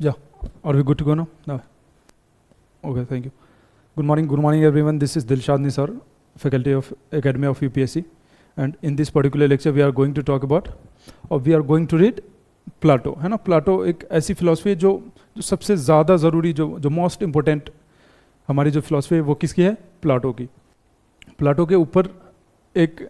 Yeah. Are we good to go now? No. Okay, thank you. Good morning everyone. This is Dilshad Nisar, Faculty of Academy of UPSC. And in this particular lecture we are going to talk about, or we are going to read Plato, है ना. Plato एक ऐसी philosophy है जो सबसे ज़्यादा ज़रूरी, जो मोस्ट इम्पोर्टेंट हमारी जो फिलॉसफी है वो किसकी है? प्लाटो की. प्लाटो के ऊपर एक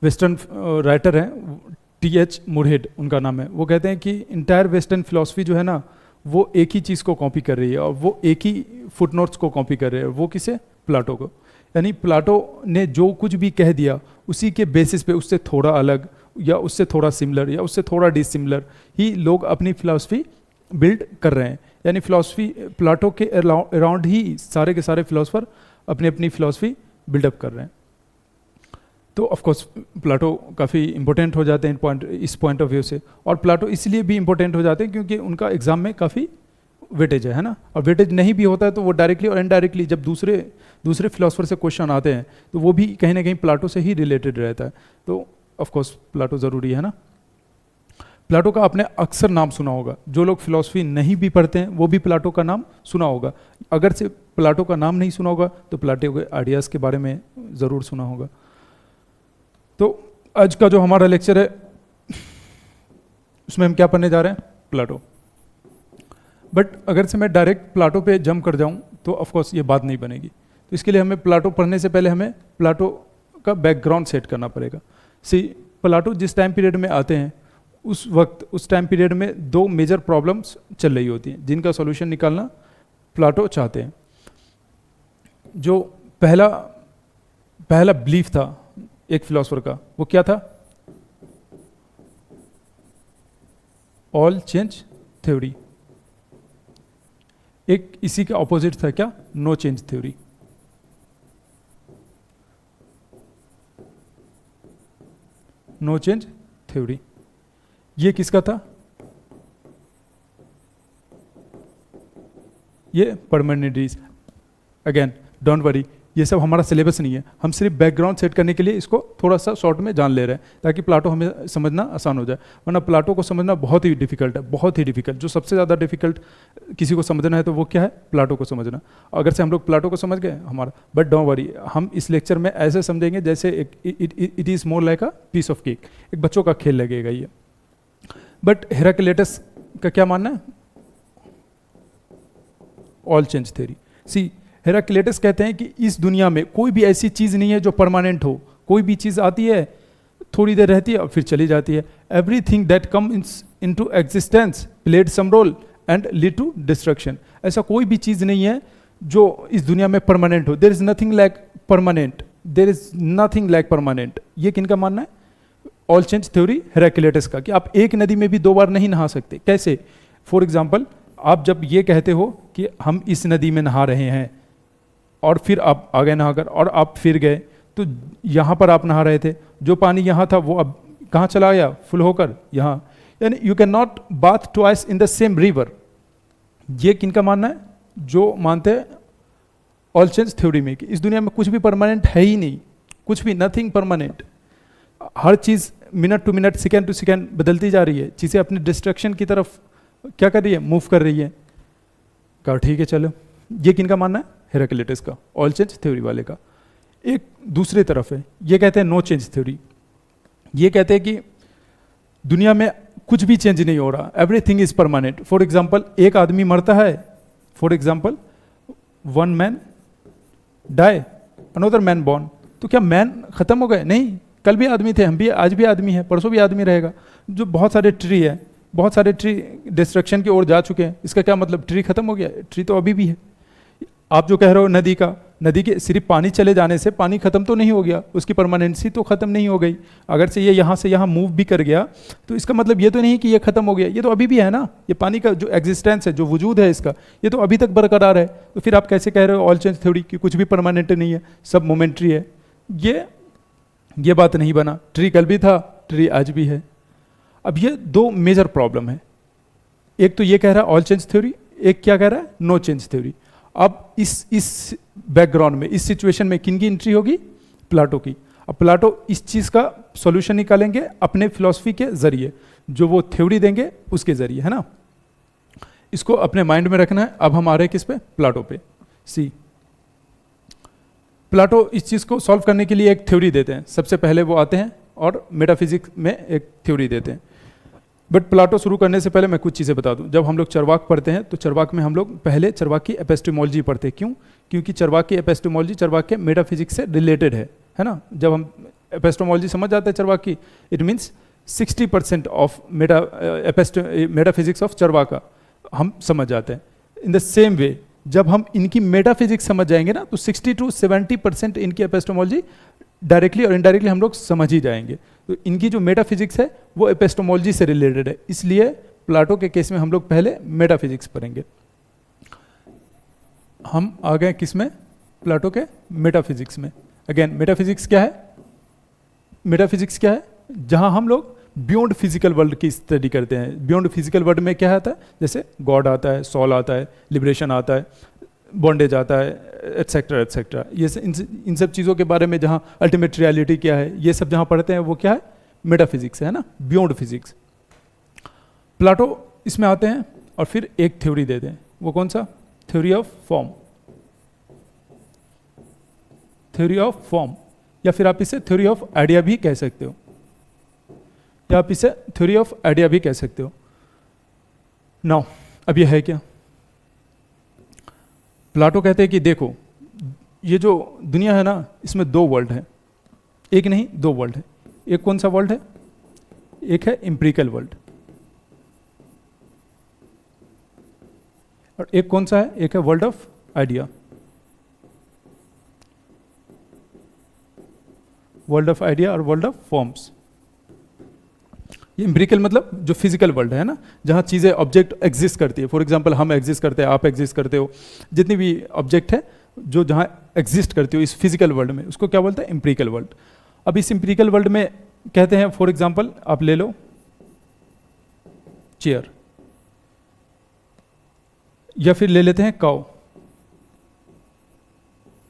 वेस्टर्न राइटर हैं, टी.एच. मूरहेड उनका नाम है. वो कहते हैं कि इंटायर वेस्टर्न फिलॉसफी जो है ना वो एक ही चीज़ को कॉपी कर रही है और वो एक ही फुटनोट्स को कॉपी कर रहे हैं. वो किसे? प्लाटो को. यानी प्लाटो ने जो कुछ भी कह दिया उसी के बेसिस पे उससे थोड़ा अलग या उससे थोड़ा सिमिलर या उससे थोड़ा डिसिमिलर ही लोग अपनी फिलॉसफी बिल्ड कर रहे हैं. यानी फिलॉसफी प्लाटो के अराउंड ही सारे के सारे फिलॉसफर अपनी अपनी फिलॉसफी बिल्डअप कर रहे हैं. तो ऑफ कोर्स प्लाटो काफ़ी इंपॉर्टेंट हो जाते हैं इस पॉइंट ऑफ व्यू से. और प्लाटो इसलिए भी इंपॉर्टेंट हो जाते हैं क्योंकि उनका एग्जाम में काफ़ी वेटेज है ना. और वेटेज नहीं भी होता है तो वो डायरेक्टली और इनडायरेक्टली जब दूसरे फिलोसफर से क्वेश्चन आते हैं तो वो भी कहीं ना कहीं प्लाटो से ही रिलेटेड रहता है. तो ऑफ कोर्स प्लाटो ज़रूरी है ना. प्लाटो का आपने अक्सर नाम सुना होगा. जो लोग फिलॉसफी नहीं भी पढ़ते हैं वो भी प्लाटो का नाम सुना होगा. अगर से प्लाटो का नाम नहीं सुना होगा तो प्लाटो के आइडियाज़ के बारे में ज़रूर सुना होगा. तो आज का जो हमारा लेक्चर है उसमें हम क्या पढ़ने जा रहे हैं? प्लाटो. बट अगर से मैं डायरेक्ट प्लाटो पे जंप कर जाऊं तो ऑफ कोर्स ये बात नहीं बनेगी. तो इसके लिए हमें प्लाटो पढ़ने से पहले हमें प्लाटो का बैकग्राउंड सेट करना पड़ेगा. प्लाटो जिस टाइम पीरियड में आते हैं उस टाइम पीरियड में दो मेजर प्रॉब्लम्स चल रही होती हैं जिनका सॉल्यूशन निकालना प्लाटो चाहते हैं. जो पहला बिलीफ था एक फिलोसफर का वो क्या था? All change theory. एक इसी का ऑपोजिट था क्या? No change theory. No change theory ये किसका था? ये परमानेंटिस्ट. अगेन डोंट वरी, ये सब हमारा सिलेबस नहीं है. हम सिर्फ बैकग्राउंड सेट करने के लिए इसको थोड़ा सा शॉर्ट में जान ले रहे हैं ताकि प्लाटो हमें समझना आसान हो जाए. वरना प्लाटो को समझना बहुत ही डिफिकल्ट है, बहुत ही डिफिकल्ट. जो सबसे ज़्यादा डिफिकल्ट किसी को समझना है तो वो क्या है? प्लाटो को समझना. अगर से हम लोग प्लाटो को समझ गए हमारा, बट डोंट वरी, हम इस लेक्चर में ऐसे समझेंगे जैसे it is more like a piece of cake. एक बच्चों का खेल लगेगा ये. बट हेराक्लिटस का क्या मानना है? All change theory. See Heraclitus कहते हैं कि इस दुनिया में कोई भी ऐसी चीज़ नहीं है जो परमानेंट हो. कोई भी चीज़ आती है, थोड़ी देर रहती है और फिर चली जाती है. Everything that come into existence played some role and lead to destruction. ऐसा कोई भी चीज़ नहीं है जो इस दुनिया में परमानेंट हो. There is nothing like permanent. There is nothing like permanent. ये किनका मानना है? ऑल चेंज थ्योरी हेराक्लिटस का. कि आप एक नदी में भी दो बार नहीं नहा सकते. कैसे? फॉर एग्जाम्पल, आप जब ये कहते हो कि हम इस नदी में नहा रहे हैं और फिर आप आ गए नहाकर और आप फिर गए, तो यहाँ पर आप नहा रहे थे, जो पानी यहाँ था वो अब कहाँ चला गया? फुल होकर यहाँ. यानी you can not bath twice in the same river. ये किनका मानना है? जो मानते हैं ऑल चेंज थ्योरी में कि इस दुनिया में कुछ भी परमानेंट है ही नहीं. कुछ भी, नथिंग परमानेंट. हर चीज़ minute to minute, second to second बदलती जा रही है. चीज़ें अपनी डिस्ट्रक्शन की तरफ क्या कर रही है? मूव कर रही है. कहा ठीक है चलो. ये किनका मानना है? हेराक्लिटस का, ऑल चेंज थ्योरी वाले का. एक दूसरी तरफ है, ये कहते हैं नो चेंज थ्योरी. ये कहते हैं कि दुनिया में कुछ भी चेंज नहीं हो रहा, everything is permanent. For example, एक आदमी मरता है, for example one man die, another man born. तो क्या मैन खत्म हो गए? नहीं, कल भी आदमी थे, हम भी आज भी आदमी है, परसों भी आदमी रहेगा. जो बहुत सारे ट्री है, बहुत सारे ट्री डिस्ट्रक्शन की ओर जा चुके हैं. इसका क्या मतलब? ट्री खत्म हो गया? ट्री तो अभी भी है. आप जो कह रहे हो नदी के सिर्फ पानी चले जाने से पानी खत्म तो नहीं हो गया, उसकी परमानेंसी तो खत्म नहीं हो गई. अगर से ये यहाँ से यहाँ मूव भी कर गया तो इसका मतलब ये तो नहीं कि ये खत्म हो गया. ये तो अभी भी है ना. ये पानी का जो एग्जिस्टेंस है, जो वजूद है इसका, ये तो अभी तक बरकरार है. तो फिर आप कैसे कह रहे हो ऑल चेंज थ्योरी कि कुछ भी परमानेंट नहीं है, सब मोमेंट्री है? ये बात नहीं बना. ट्री कल भी था, ट्री आज भी है. अब ये दो मेजर प्रॉब्लम है. एक तो ये कह रहा है ऑल चेंज थ्योरी, एक क्या कह रहा है? No change theory. अब इस बैकग्राउंड में, इस सिचुएशन में किनकी एंट्री होगी? प्लाटो की. अब प्लाटो इस चीज़ का सॉल्यूशन निकालेंगे अपने फिलॉसफी के जरिए, जो वो थ्योरी देंगे उसके जरिए, है ना. इसको अपने माइंड में रखना है। अब हम आ रहे हैं किस पे? प्लाटो पे। सी, प्लाटो इस चीज़ को सॉल्व करने के लिए एक थ्योरी देते हैं। सबसे पहले वो आते हैं और मेटाफिजिक्स में एक थ्योरी देते हैं। बट प्लाटो शुरू करने से पहले मैं कुछ चीज़ें बता दूं। जब हम लोग चरवाक पढ़ते हैं तो चरवाक में हम लोग पहले चरवाक की एपिस्टेमोलॉजी पढ़ते हैं। क्यों? क्योंकि चरवाक की एपिस्टेमोलॉजी चरवाक के मेटाफिजिक्स से रिलेटेड है ना। जब हम एपिस्टेमोलॉजी समझ जाते हैं चरवाक की, it means 60% of metaphysics of Charvaka हम समझ जाते हैं। इन द सेम वे जब हम इनकी मेटाफिजिक्स समझ जाएंगे ना, तो 60 to 70% इनकी एपिस्टेमोलॉजी डायरेक्टली और इनडायरेक्टली हम लोग समझ ही जाएंगे। तो इनकी जो मेटाफिजिक्स है वो एपिस्टेमोलॉजी से रिलेटेड है, इसलिए प्लाटो के केस में हम लोग पहले मेटाफिजिक्स पढ़ेंगे। हम आ गए किस में? प्लाटो के मेटाफिजिक्स में। अगेन मेटाफिजिक्स क्या है? मेटाफिजिक्स क्या है? जहां हम लोग बियॉन्ड फिजिकल वर्ल्ड की स्टडी करते हैं। बियॉन्ड फिजिकल वर्ल्ड में क्या आता है? जैसे गॉड आता है, सॉल आता है, लिबरेशन आता है, बॉन्डेज आता है, एटसेट्रा एटसेट्रा। ये इन सब चीज़ों के बारे में जहाँ अल्टीमेट रियलिटी क्या है, ये सब जहाँ पढ़ते हैं वो क्या है? मेटाफिजिक्स है ना, बियॉन्ड फिजिक्स। प्लाटो इसमें आते हैं और फिर एक थ्योरी देते हैं। वो कौन सा? Theory of form. Theory of form, या फिर आप इसे थ्योरी ऑफ आइडिया भी कह सकते हो, या आप इसे थ्योरी ऑफ आइडिया भी कह सकते हो। नाउ अब ये है क्या? प्लाटो कहते हैं कि देखो, ये जो दुनिया है ना, इसमें दो वर्ल्ड है। एक नहीं, दो वर्ल्ड है। एक कौन सा वर्ल्ड है? एक है एम्पिरिकल वर्ल्ड, और एक कौन सा है? एक है world of idea. World of idea और वर्ल्ड ऑफ फॉर्म्स। ये एम्पिरिकल मतलब जो फिजिकल वर्ल्ड है ना, जहाँ चीज़ें ऑब्जेक्ट एग्जिस्ट करती है। फॉर एग्जांपल हम एग्जिस्ट करते हैं, आप एग्जिस्ट करते हो, जितनी भी ऑब्जेक्ट है जो जहाँ एग्जिस्ट करती हो इस फिजिकल वर्ल्ड में, उसको क्या बोलते हैं? Empirical world. अब इस एम्पिरिकल वर्ल्ड में कहते हैं, फॉर एग्जांपल आप ले लो चेयर, या फिर ले लेते हैं काऊ।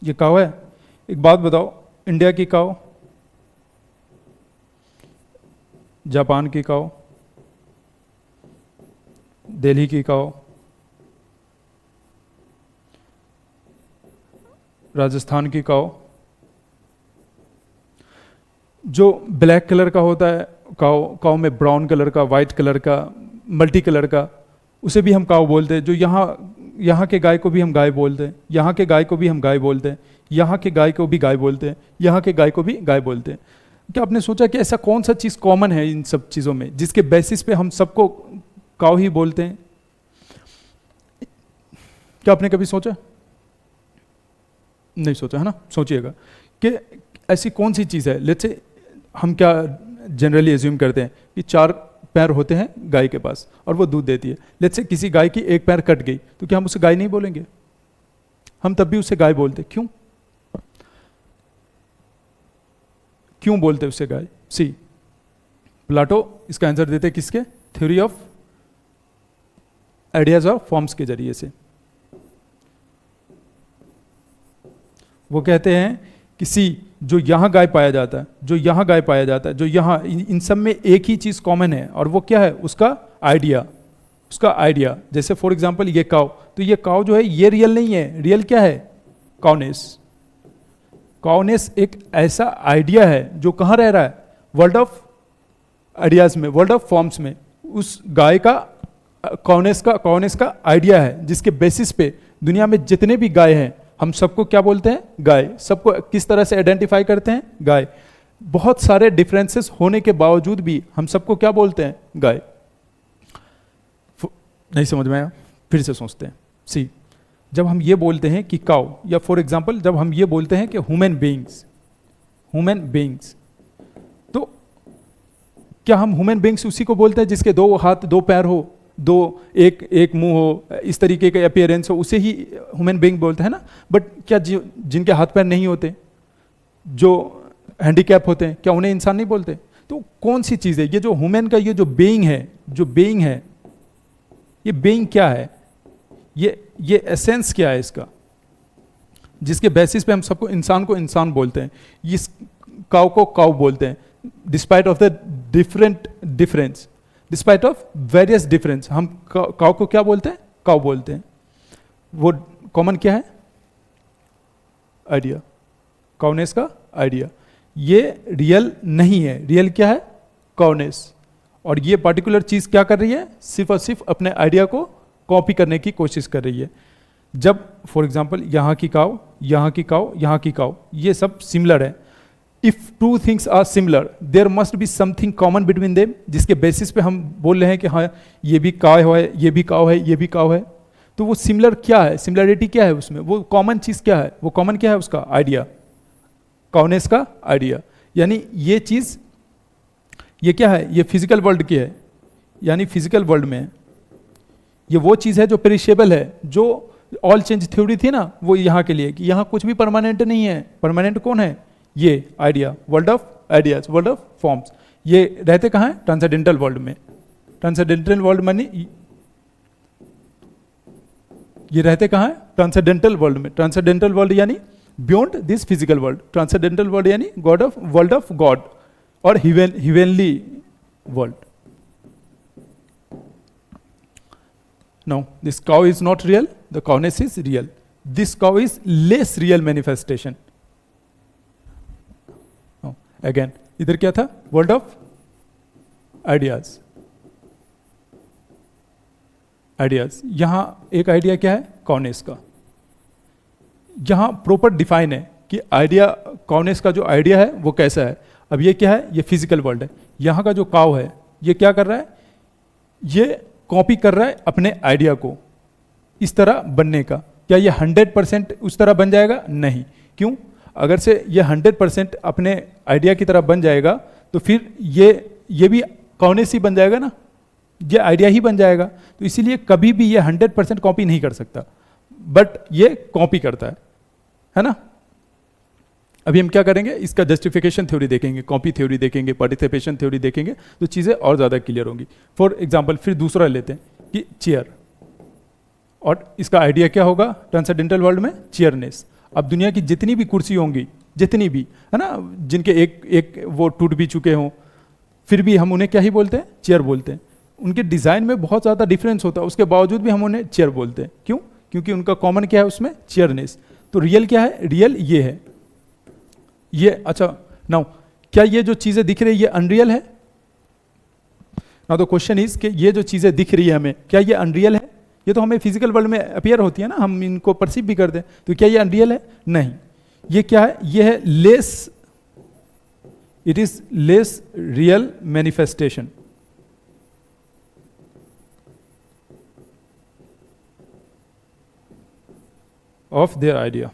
ये काऊ है। एक बात बताओ, इंडिया की काऊ, जापान की काऊ, दिल्ली की काऊ, राजस्थान की काऊ, जो ब्लैक कलर का होता है काऊ, काऊ में ब्राउन कलर का, वाइट कलर का, मल्टी कलर का, उसे भी हम काऊ बोलते हैं। जो यहाँ के गाय को भी हम गाय बोलते हैं, यहाँ के गाय को भी हम गाय बोलते हैं, यहाँ के गाय को भी गाय बोलते हैं, यहाँ के गाय को भी गाय बोलते हैं। क्या आपने सोचा कि ऐसा कौन सा चीज़ कॉमन है इन सब चीज़ों में जिसके बेसिस पे हम सबको काऊ ही बोलते हैं? क्या आपने कभी सोचा? नहीं सोचा है ना। सोचिएगा कि ऐसी कौन सी चीज़ है। लेट्स से हम क्या जनरली एज्यूम करते हैं कि 4 पैर होते हैं गाय के पास और वो दूध देती है। लेट्स से किसी गाय की एक पैर कट गई, तो क्या हम उसे गाय नहीं बोलेंगे? हम तब भी उसे गाय बोलते। क्यों? क्यों बोलते उसे गाय? सी, प्लाटो इसका आंसर देते किसके? थ्योरी ऑफ आइडियाज और फॉर्म्स के जरिए से। वो कहते हैं कि सी, जो यहां गाय पाया जाता है, जो यहां गाय पाया जाता है, जो यहां, इन सब में एक ही चीज कॉमन है, और वो क्या है? उसका आइडिया। उसका आइडिया। जैसे फॉर एग्जांपल ये काऊ, तो ये काऊ जो है ये रियल नहीं है। रियल क्या है? काउनेस। काउनेस एक ऐसा आइडिया है जो कहाँ रह रहा है? वर्ल्ड ऑफ आइडियाज में, वर्ल्ड ऑफ फॉर्म्स में। उस गाय का काउनेस का आइडिया है, जिसके बेसिस पे दुनिया में जितने भी गाय हैं हम सबको क्या बोलते हैं? गाय। सबको किस तरह से आइडेंटिफाई करते हैं? गाय। बहुत सारे डिफरेंसेस होने के बावजूद भी हम सबको क्या बोलते हैं? गाय। नहीं समझ में आया? फिर से सोचते हैं। सी, जब हम ये बोलते हैं कि काऊ, या फॉर एग्जांपल जब हम ये बोलते हैं कि ह्यूमन बीइंग्स, तो क्या हम ह्यूमन बीइंग्स उसी को बोलते हैं जिसके 2 हाथ 2 पैर हो, एक मुंह हो, इस तरीके का अपीयरेंस हो, उसे ही ह्यूमन बीइंग बोलते हैं ना? बट क्या जिनके हाथ पैर नहीं होते, जो हैंडीकैप होते हैं, क्या उन्हें इंसान नहीं बोलते? तो कौन सी चीज़ है ये जो ह्यूमन का, ये जो बीइंग है, ये बीइंग क्या है? ये एसेंस क्या है इसका, जिसके बेसिस पे हम सबको इंसान को इंसान बोलते हैं, इस काऊ को काऊ बोलते हैं, despite of the difference, despite of various difference. हम काऊ को क्या बोलते हैं? काउ बोलते हैं, वो कॉमन क्या है? आइडिया, काउनेस का आइडिया। ये रियल नहीं है, रियल क्या है? काउनेस। और ये पर्टिकुलर चीज क्या कर रही है? सिर्फ और सिर्फ अपने आइडिया को कॉपी करने की कोशिश कर रही है। जब फॉर एग्जाम्पल यहाँ की काउ, यहाँ की काउ, यहाँ की काउ, ये सब सिमिलर है। If two things are similar there must be something common between them, जिसके बेसिस पे हम बोल रहे हैं कि हाँ ये भी काउ है, ये भी काउ है, ये भी काउ है। तो वो सिमिलर क्या है? सिमिलरिटी क्या है उसमें? वो कॉमन चीज क्या है? वो कॉमन क्या है उसका? आइडिया, काउनेस का आइडिया। यानी ये चीज, ये क्या है? ये फिजिकल वर्ल्ड की है, यानी फिजिकल वर्ल्ड में है। ये वो चीज है जो पेरिशेबल है। जो ऑल चेंज थ्योरी थी ना, वो यहाँ के लिए कि यहाँ कुछ भी परमानेंट नहीं है। परमानेंट कौन है? ये idea, world of ideas, world of forms. ये रहते कहाँ है? ट्रांसेंडेंटल वर्ल्ड में। ट्रांसेंडेंटल वर्ल्ड मानी ये रहते कहाँ है? ट्रांसेंडेंटल वर्ल्ड में। ट्रांसेंडेंटल वर्ल्ड यानी beyond this physical world. Transcendental world यानी god of, world of god, और heavenly world. Now, this cow is not real, the cowness is real. This cow is less real manifestation. Now, again, इधर क्या था? World of ideas. Ideas. यहाँ एक idea क्या है? काउनेस का। यहाँ प्रॉपर डिफाइन है कि आइडिया, काउनेस का जो आइडिया है वो कैसा है। अब ये क्या है? ये फिजिकल वर्ल्ड है। यहाँ का जो काउ है ये क्या कर रहा है? ये कॉपी कर रहा है अपने आइडिया को इस तरह बनने का। क्या ये 100% उस तरह बन जाएगा? नहीं। क्यों? अगर से ये 100% अपने आइडिया की तरह बन जाएगा तो फिर ये भी काउनेस ही बन जाएगा ना, ये आइडिया ही बन जाएगा। तो इसीलिए कभी भी ये 100% कॉपी नहीं कर सकता, बट ये कॉपी करता है ना। अभी हम क्या करेंगे? इसका जस्टिफिकेशन थ्योरी देखेंगे, कॉपी थ्योरी देखेंगे, पार्टिसिपेशन थ्योरी देखेंगे, तो चीज़ें और ज़्यादा क्लियर होंगी। फॉर एग्जाम्पल फिर दूसरा लेते हैं कि चेयर, और इसका आइडिया क्या होगा? ट्रांसेंडेंटल वर्ल्ड में चेयरनेस। अब दुनिया की जितनी भी कुर्सी होंगी, जितनी भी, है ना, जिनके एक वो टूट भी चुके हों, फिर भी हम उन्हें क्या ही बोलते हैं? चेयर बोलते हैं। उनके डिज़ाइन में बहुत ज़्यादा डिफरेंस होता है, उसके बावजूद भी हम उन्हें चेयर बोलते हैं। क्यों? क्योंकि उनका कॉमन क्या है उसमें? चेयरनेस। तो रियल क्या है? रियल ये है, ये। अच्छा, नाउ क्या ये जो चीजें दिख रही है ये अनरियल है? नाउ द क्वेश्चन इज कि ये जो चीजें दिख रही है हमें, क्या ये अनरियल है? ये तो हमें फिजिकल वर्ल्ड में अपीयर होती है ना, हम इनको परसीव भी करते हैं, तो क्या ये अनरियल है? नहीं। ये क्या है? ये है less, it is less real manifestation of their idea.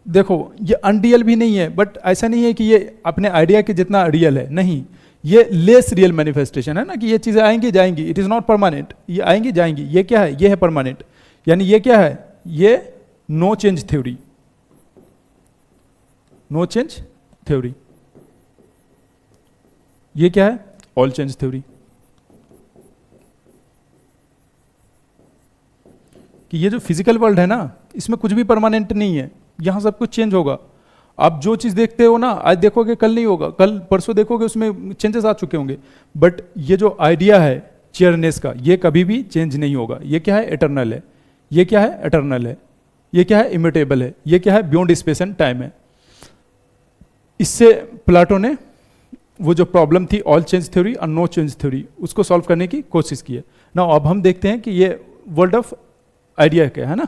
देखो ये अनरियल भी नहीं है, बट ऐसा नहीं है कि ये अपने आइडिया के जितना रियल है, नहीं। ये लेस रियल मैनिफेस्टेशन है ना, कि ये चीज़ें आएंगी जाएंगी, इट इज़ नॉट परमानेंट, ये आएंगी जाएंगी। ये क्या है? ये है परमानेंट। यानी ये क्या है? ये no change theory, no change theory. ये क्या है? All change theory. कि ये जो फिजिकल वर्ल्ड है ना, इसमें कुछ भी परमानेंट नहीं है, यहाँ सब कुछ चेंज होगा। आप जो चीज़ देखते हो ना, आज देखोगे कल नहीं होगा, कल परसों देखोगे उसमें चेंजेस आ चुके होंगे। बट ये जो आइडिया है चेयरनेस का, ये कभी भी चेंज नहीं होगा। ये क्या है? एटर्नल है। ये क्या है? एटर्नल है। ये क्या है? इम्यूटेबल है। ये क्या है? बियॉन्ड स्पेस एंड टाइम है। इससे प्लाटो ने वो जो प्रॉब्लम थी ऑल चेंज थ्योरी और नो चेंज थ्योरी, उसको सॉल्व करने की कोशिश की है ना। अब हम देखते हैं कि ये वर्ल्ड ऑफ आइडिया क्या है ना,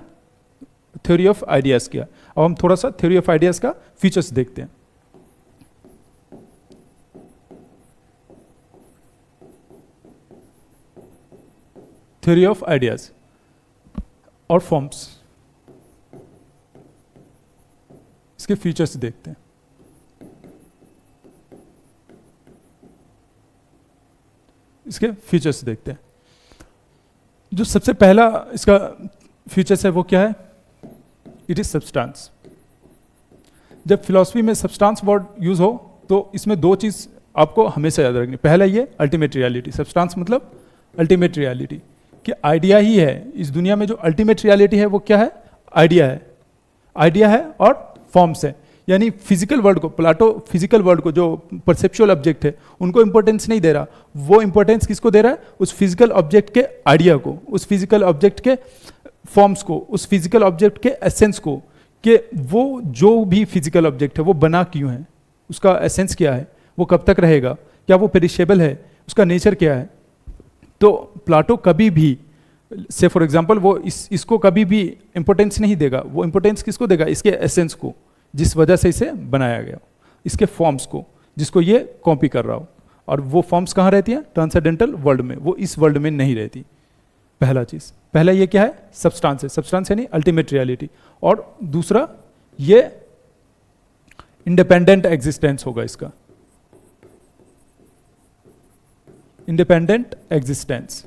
थ्योरी ऑफ आइडियाज क्या। अब हम थोड़ा सा थ्योरी ऑफ आइडियाज का फीचर्स देखते हैं। थ्योरी ऑफ आइडियाज और फॉर्म्स, इसके फीचर्स देखते हैं। इसके फीचर्स देखते हैं। जो सबसे पहला इसका फीचर्स है वो क्या है? It is substance. जब फिलॉसफी में सब्सटेंस वर्ड यूज हो तो इसमें दो चीज आपको हमेशा याद रखनी। पहला ये अल्टीमेट रियलिटी, सब्सटेंस मतलब अल्टीमेट रियलिटी, कि आइडिया ही है इस दुनिया में जो अल्टीमेट रियलिटी है। वो क्या है? आइडिया है। आइडिया है और फॉर्म्स है। यानी फिजिकल वर्ल्ड को, प्लाटो फिजिकल वर्ल्ड को जो परसेप्चुअल ऑब्जेक्ट है उनको इंपॉर्टेंस नहीं दे रहा, वो इंपॉर्टेंस किसको दे रहा है? उस फिजिकल ऑब्जेक्ट के आइडिया को, उस फिजिकल ऑब्जेक्ट के फॉर्म्स को, उस फिजिकल ऑब्जेक्ट के एसेंस को, कि वो जो भी फिजिकल ऑब्जेक्ट है वो बना क्यों है, उसका एसेंस क्या है, वो कब तक रहेगा, क्या वो पेरिशेबल है, उसका नेचर क्या है। तो प्लाटो कभी भी से फॉर एग्जांपल वो इसको कभी भी इंपॉर्टेंस नहीं देगा, वो इंपॉर्टेंस किसको देगा? इसके एसेंस को, जिस वजह से इसे बनाया गया, इसके फॉर्म्स को, जिसको ये कॉपी कर रहा हो। और वो फॉर्म्स कहाँ रहती हैं? ट्रांसेंडेंटल वर्ल्ड में, वो इस वर्ल्ड में नहीं रहती। पहला चीज, पहला ये क्या है? सब्सटेंस है, सब्सटेंस यानी अल्टीमेट रियलिटी। और दूसरा ये इंडिपेंडेंट एग्जिस्टेंस होगा इसका, इंडिपेंडेंट एग्जिस्टेंस।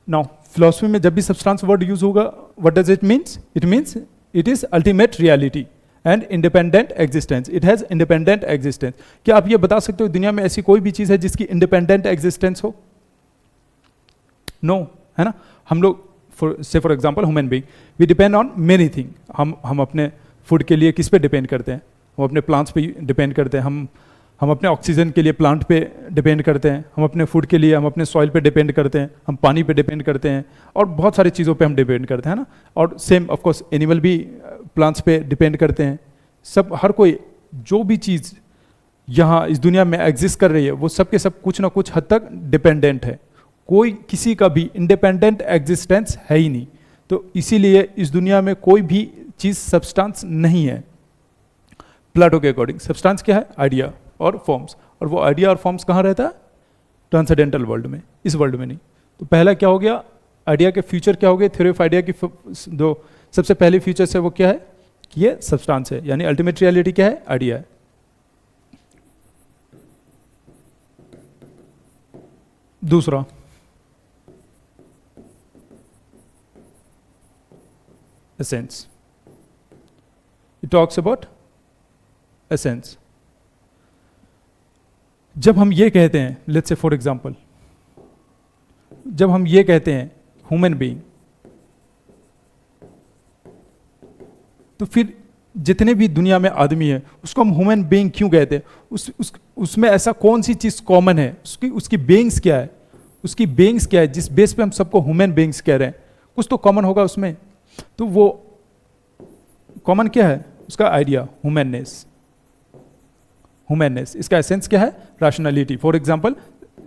नाउ फिलॉसफी में जब भी सब्सटेंस वर्ड यूज होगा, what does it means? It means it is ultimate reality and independent existence, it has independent existence. क्या आप ये बता सकते हो दुनिया में ऐसी कोई भी चीज है जिसकी इंडिपेंडेंट एग्जिस्टेंस हो? नो, है ना। हम लोग for example human being, we depend on many thing. हम अपने फूड के लिए किस पे डिपेंड करते हैं? हम अपने प्लांट्स पे डिपेंड करते हैं, हम अपने ऑक्सीजन के लिए प्लांट पे डिपेंड करते हैं, हम अपने फूड के लिए हम अपने सॉइल पे डिपेंड करते हैं, हम पानी पे डिपेंड करते हैं, और बहुत सारी चीज़ों पे हम डिपेंड करते हैं ना। और सेम ऑफ कोर्स एनिमल भी प्लांट्स पे डिपेंड करते हैं। सब, हर कोई जो भी चीज़ यहाँ इस दुनिया में एग्जिस्ट कर रही है वो सब के सब कुछ ना कुछ हद तक डिपेंडेंट है। कोई किसी का भी इंडिपेंडेंट एग्जिस्टेंस है ही नहीं। तो इसीलिए इस दुनिया में कोई भी चीज़ सब्सटेंस नहीं है। प्लाटो के अकॉर्डिंग सब्सटेंस क्या है? आइडिया और फॉर्म्स। और वो आइडिया और फॉर्म्स कहाँ रहता है? ट्रांसेंडेंटल वर्ल्ड में, इस वर्ल्ड में नहीं। तो पहला क्या हो गया? आइडिया के फ्यूचर क्या हो गए? थ्योरी ऑफ आइडिया की जो सबसे पहले फ्यूचर है वो क्या है? कि ये सब्सटेंस है, यानी अल्टीमेट रियलिटी क्या है? आइडिया है। दूसरा essence, it talks about essence. जब हम ये कहते हैं, लेट्स से फॉर एग्जांपल, जब हम ये कहते हैं ह्यूमन बीइंग, तो फिर जितने भी दुनिया में आदमी है उसको हम ह्यूमन बीइंग क्यों कहते हैं? उसमें ऐसा कौन सी चीज कॉमन है? उसकी बीइंग्स क्या है? उसकी बीइंग्स क्या है जिस बेस पे हम सबको ह्यूमन बीइंग्स कह रहे हैं? कुछ तो कॉमन होगा उसमें। तो वो कॉमन क्या है? उसका आइडिया, ह्यूमननेस। ह्यूमननेस, इसका एसेंस क्या है? रैशनैलिटी। फॉर एग्जांपल,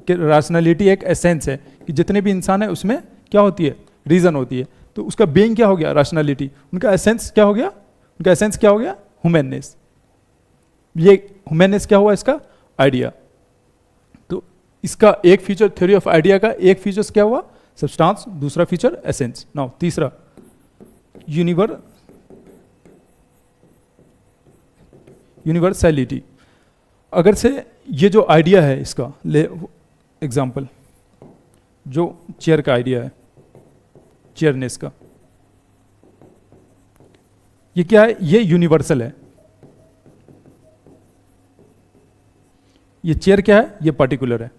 कि रैशनैलिटी एक एसेंस है कि जितने भी इंसान है उसमें क्या होती है? रीजन होती है। तो उसका बीइंग क्या हो गया? रैशनैलिटी। उनका एसेंस क्या हो गया? उनका एसेंस क्या हो गया? ह्यूमननेस। ये ह्यूमननेस क्या हुआ? इसका आइडिया। तो इसका एक फीचर, थ्योरी ऑफ आइडिया का एक फीचर क्या हुआ? सब्सटेंस। दूसरा फीचर एसेंस। नाउ तीसरा यूनिवर्सैलिटी। अगर से ये जो आइडिया है इसका, ले एग्जाम्पल, जो चेयर का आइडिया है, चेयरनेस का, ये क्या है? ये यूनिवर्सल है। ये चेयर क्या है? ये पर्टिकुलर है।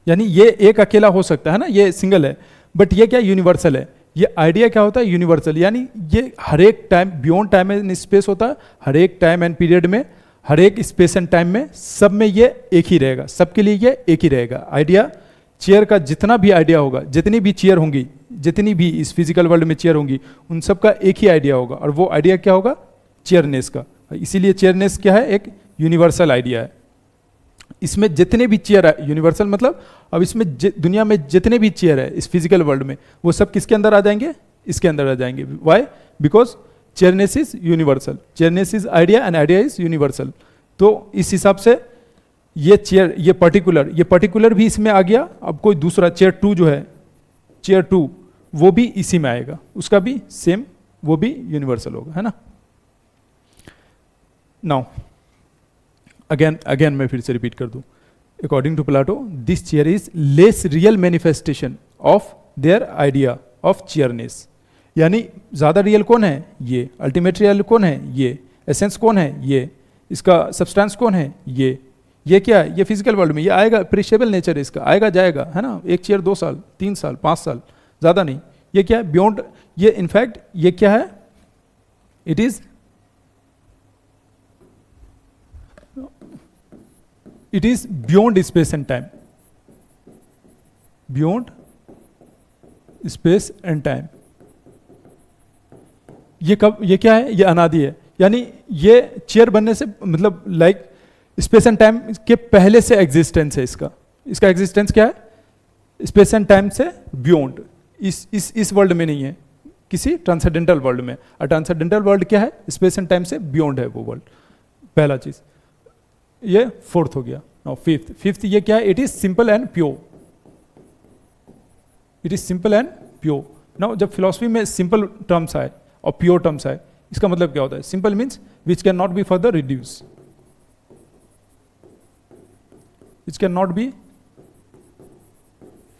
यानी ये एक अकेला हो सकता है ना, ये सिंगल है, बट ये क्या? यूनिवर्सल है। ये आइडिया क्या होता है? यूनिवर्सल। यानी ये हर एक time, beyond time and space होता है, हर एक टाइम एंड पीरियड में, हर एक स्पेस एंड टाइम में, सब में ये एक ही रहेगा, सबके लिए ये एक ही रहेगा। आइडिया, चेयर का जितना भी आइडिया होगा, जितनी भी चेयर होंगी, जितनी भी इस फिजिकल वर्ल्ड में चेयर होंगी, उन सब का एक ही आइडिया होगा। और वो आइडिया क्या होगा? चेयरनेस का। इसीलिए चेयरनेस क्या है? एक यूनिवर्सल आइडिया है। इसमें जितने भी चेयर है, यूनिवर्सल मतलब अब इसमें दुनिया में जितने भी चेयर है इस फिजिकल वर्ल्ड में, वो सब किसके अंदर आ जाएंगे? इसके अंदर आ जाएंगे। Why? Because chairness is universal, chairness is idea and idea is universal. तो इस हिसाब से ये चेयर, ये पर्टिकुलर भी इसमें आ गया। अब कोई दूसरा चेयर 2 जो है, चेयर 2, वो भी इसी में आएगा, उसका भी सेम, वो भी यूनिवर्सल होगा, है ना। नाउ अगेन मैं फिर से रिपीट कर दूं, according to Plato this chair is less real manifestation of their idea of chairness. यानी ज्यादा रियल कौन है? ये। अल्टीमेट रियल कौन है? ये। एसेंस कौन है? ये। इसका सब्सटेंस कौन है? ये क्या है? ये फिजिकल वर्ल्ड में ये आएगा, पेरिशेबल नेचर है इसका, आएगा जाएगा, है ना। एक चेयर 2 साल, 3 साल, 5 साल, ज़्यादा नहीं। ये क्या है? बियॉन्ड, ये इनफैक्ट ये क्या है? It is beyond space and time, beyond space and time. ये कब, ये क्या है? ये अनादि है, यानी ये चेयर बनने से मतलब लाइक स्पेस एंड टाइम के पहले से एग्जिस्टेंस है इसका। इसका एग्जिस्टेंस क्या है? स्पेस एंड टाइम से बियॉन्ड, इस वर्ल्ड में नहीं है, किसी ट्रांसेंडेंटल वर्ल्ड में। और ट्रांसेंडेंटल वर्ल्ड क्या है? स्पेस एंड टाइम से बियॉन्ड है वो वर्ल्ड, पहला चीज। ये फोर्थ हो गया। नाउ फिफ्थ ये क्या है? It is simple and pure, it is simple and pure. Now जब फिलॉसफी में सिंपल टर्म्स आए और प्योर टर्म्स आए, इसका मतलब क्या होता है? Simple means which can not be further reduce, which can not be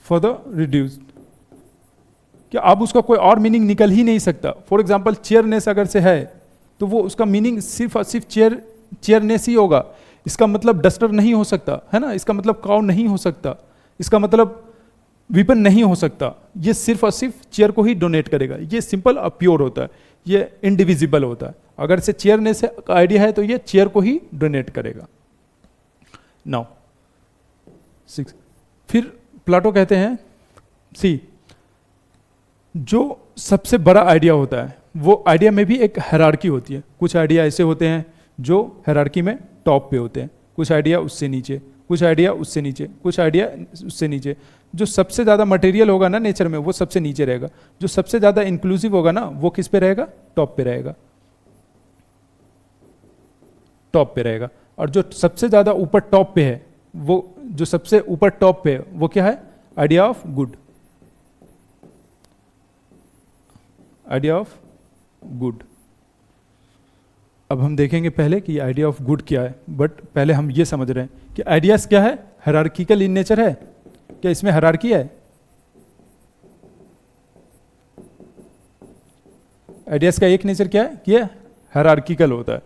further reduced, कि अब उसका कोई और मीनिंग निकल ही नहीं सकता। फॉर एग्जाम्पल चेयरनेस अगर से है तो वो उसका मीनिंग सिर्फ और सिर्फ चेयरनेस ही होगा। इसका मतलब डस्टर नहीं हो सकता है ना, इसका मतलब काउ नहीं हो सकता, इसका मतलब विपन नहीं हो सकता। ये सिर्फ और सिर्फ चेयर को ही डोनेट करेगा। ये सिंपल और प्योर होता है, ये इंडिविजिबल होता है। अगर से चेयरनेस का आइडिया है तो ये चेयर को ही डोनेट करेगा। नाउ 6, फिर प्लाटो कहते हैं सी, जो सबसे बड़ा आइडिया होता है वो आइडिया में भी एक हायरार्की होती है। कुछ आइडिया ऐसे होते हैं जो हायरार्की में टॉप पे होते हैं, कुछ आइडिया उससे नीचे, कुछ आइडिया उससे नीचे, कुछ आइडिया उससे नीचे। जो सबसे ज़्यादा मटेरियल होगा ना नेचर में, वो सबसे नीचे रहेगा। जो सबसे ज़्यादा इंक्लूसिव होगा ना, वो किस पे रहेगा? टॉप पे रहेगा, टॉप पे रहेगा। और जो सबसे ज़्यादा ऊपर टॉप पे है, वो जो सबसे ऊपर टॉप पे है वो क्या है? Idea of good, idea of good. अब हम देखेंगे पहले कि आइडिया ऑफ गुड क्या है, बट पहले हम ये समझ रहे हैं कि आइडियाज क्या है? हायरार्किकल इन नेचर है। क्या इसमें हायरार्की है? आइडियाज का एक नेचर क्या है कि ये हायरार्किकल होता है।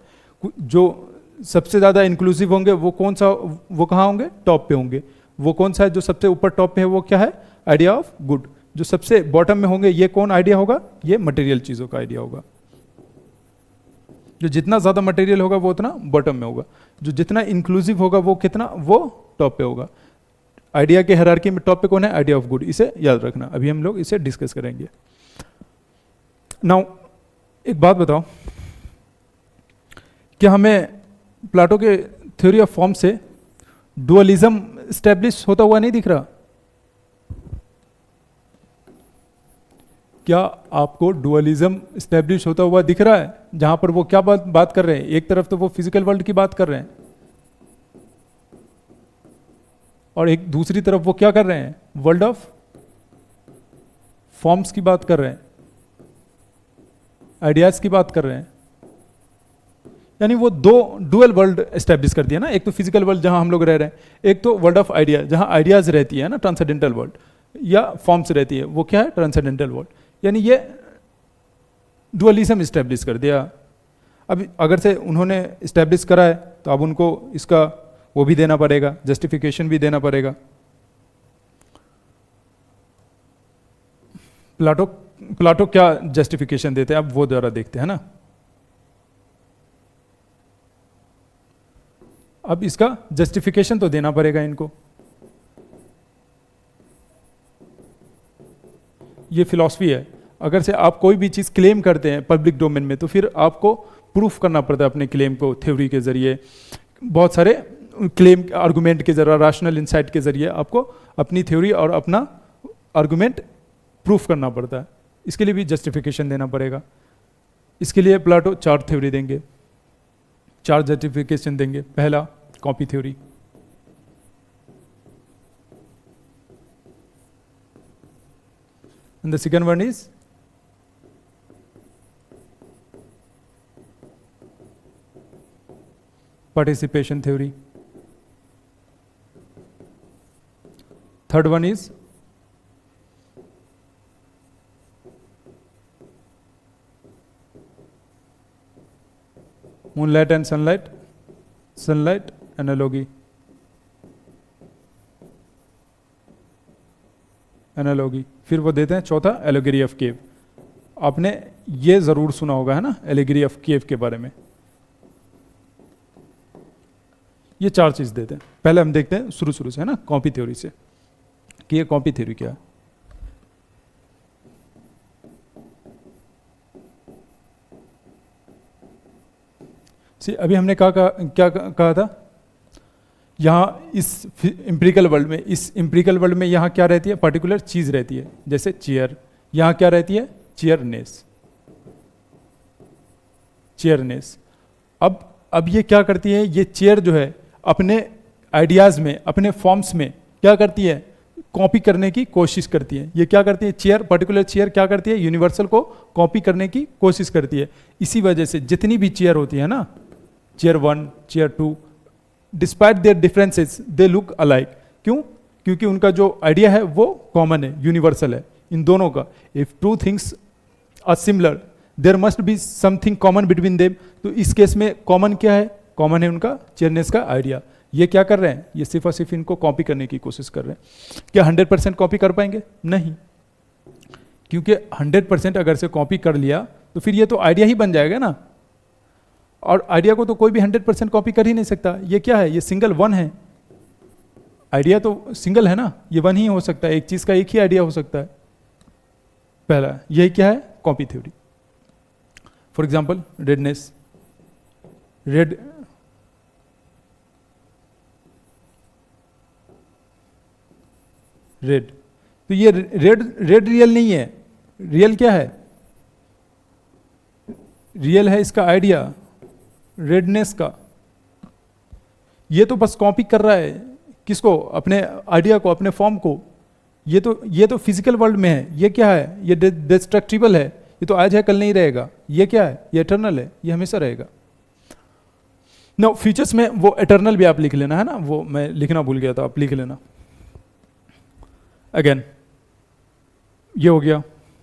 जो सबसे ज्यादा इंक्लूसिव होंगे वो कौन सा, वो कहाँ होंगे? टॉप पे होंगे। वो कौन सा है जो सबसे ऊपर टॉप पे है? वो क्या है? Idea of good. जो सबसे बॉटम में होंगे ये कौन आइडिया होगा? ये मटेरियल चीजों का आइडिया होगा। जो जितना ज्यादा मटेरियल होगा वो उतना बॉटम में होगा, जो जितना इंक्लूसिव होगा वो कितना, वो टॉप पे होगा। आइडिया के हायरार्की में टॉप पे कौन है? Idea of good. इसे याद रखना, अभी हम लोग इसे डिस्कस करेंगे। नाउ एक बात बताओ, क्या हमें प्लाटो के थ्योरी ऑफ फॉर्म से डुअलिज्म स्टैब्लिश होता हुआ नहीं दिख रहा? क्या आपको डुअलिज्म स्टैब्लिश होता हुआ दिख रहा है? जहां पर वो क्या बात कर रहे हैं, एक तरफ तो वो फिजिकल वर्ल्ड की बात कर रहे हैं और एक दूसरी तरफ वो क्या कर रहे हैं? वर्ल्ड ऑफ फॉर्म्स की बात कर रहे हैं, आइडियाज की बात कर रहे हैं। यानी वो दो डुअल वर्ल्ड एस्टेब्लिश कर दिया ना। एक तो फिजिकल वर्ल्ड जहां हम लोग रह रहे हैं, एक तो वर्ल्ड ऑफ आइडिया जहां आइडियाज रहती है ना, ट्रांसेंडेंटल वर्ल्ड या फॉर्म्स रहती है, वो क्या है? Transcendental world. यानी ये डुअलिज्म एस्टेब्लिश कर दिया। अब अगर से उन्होंने एस्टेब्लिश करा है तो अब उनको इसका वो भी देना पड़ेगा, जस्टिफिकेशन भी देना पड़ेगा। प्लाटो क्या जस्टिफिकेशन देते हैं अब वो जरा देखते हैं ना। अब इसका जस्टिफिकेशन तो देना पड़ेगा इनको। ये फिलॉसफी है। अगर से आप कोई भी चीज क्लेम करते हैं पब्लिक डोमेन में तो फिर आपको प्रूफ करना पड़ता है अपने क्लेम को थ्योरी के जरिए, बहुत सारे क्लेम आर्गुमेंट के जरिए, रैशनल इंसाइट के जरिए आपको अपनी थ्योरी और अपना आर्गुमेंट प्रूफ करना पड़ता है। इसके लिए भी जस्टिफिकेशन देना पड़ेगा। इसके लिए प्लाटो 4 थ्योरी देंगे, 4 जस्टिफिकेशन देंगे। पहला copy theory, and the second one is participation theory, third one is moonlight and sunlight analogy, analogy. फिर वो देते हैं चौथा एलेगरी ऑफ केव। आपने ये जरूर सुना होगा है ना एलेगरी ऑफ केव के बारे में। ये 4 चीज देते हैं। पहले हम देखते हैं शुरू से है ना कॉपी थ्योरी से कि ये कॉपी थ्योरी क्या है। अभी हमने क्या कहा था, यहाँ इस एम्पिरिकल वर्ल्ड में यहाँ क्या रहती है, पर्टिकुलर चीज रहती है। जैसे चेयर, यहाँ क्या रहती है, चेयरनेस। अब ये क्या करती है, ये चेयर जो है अपने आइडियाज में, अपने फॉर्म्स में क्या करती है, कॉपी करने की कोशिश करती है। ये क्या करती है, चेयर, पर्टिकुलर चेयर क्या करती है, यूनिवर्सल को कॉपी करने की कोशिश करती है। इसी वजह से जितनी भी चेयर होती है ना, chair 1, chair 2, despite there differences they look alike. क्यों? क्योंकि उनका जो आइडिया है वो कॉमन है, यूनिवर्सल है इन दोनों का। If two things are similar there must be something common between them. तो इस केस में कॉमन क्या है, कॉमन है उनका चेयरनेस का आइडिया। ये क्या कर रहे हैं, ये सिर्फ और सिर्फ इनको कॉपी करने की कोशिश कर रहे हैं। क्या 100% कॉपी कर पाएंगे? नहीं, क्योंकि 100% अगर से कॉपी कर लिया तो फिर ये तो आइडिया ही बन जाएगा ना, और आइडिया को तो कोई भी 100% कॉपी कर ही नहीं सकता। ये क्या है, ये सिंगल वन है। आइडिया तो सिंगल है ना, ये वन ही हो सकता है, एक चीज का एक ही आइडिया हो सकता है। पहला यही क्या है, copy theory. For example redness, red, तो ये रेड रियल नहीं है। रियल क्या है, रियल है इसका आइडिया रेडनेस का। ये तो बस कॉपी कर रहा है किसको, अपने आइडिया को, अपने फॉर्म को। ये तो फिजिकल वर्ल्ड में है। ये क्या है, ये डिस्ट्रक्टिबल है, ये तो आज है कल नहीं रहेगा। ये क्या है, ये इटर्नल है, ये हमेशा रहेगा। नो फ्यूचर्स में वो इटर्नल भी आप लिख लेना है ना, वो मैं लिखना भूल गया था, आप लिख लेना। अगेन ये हो गया,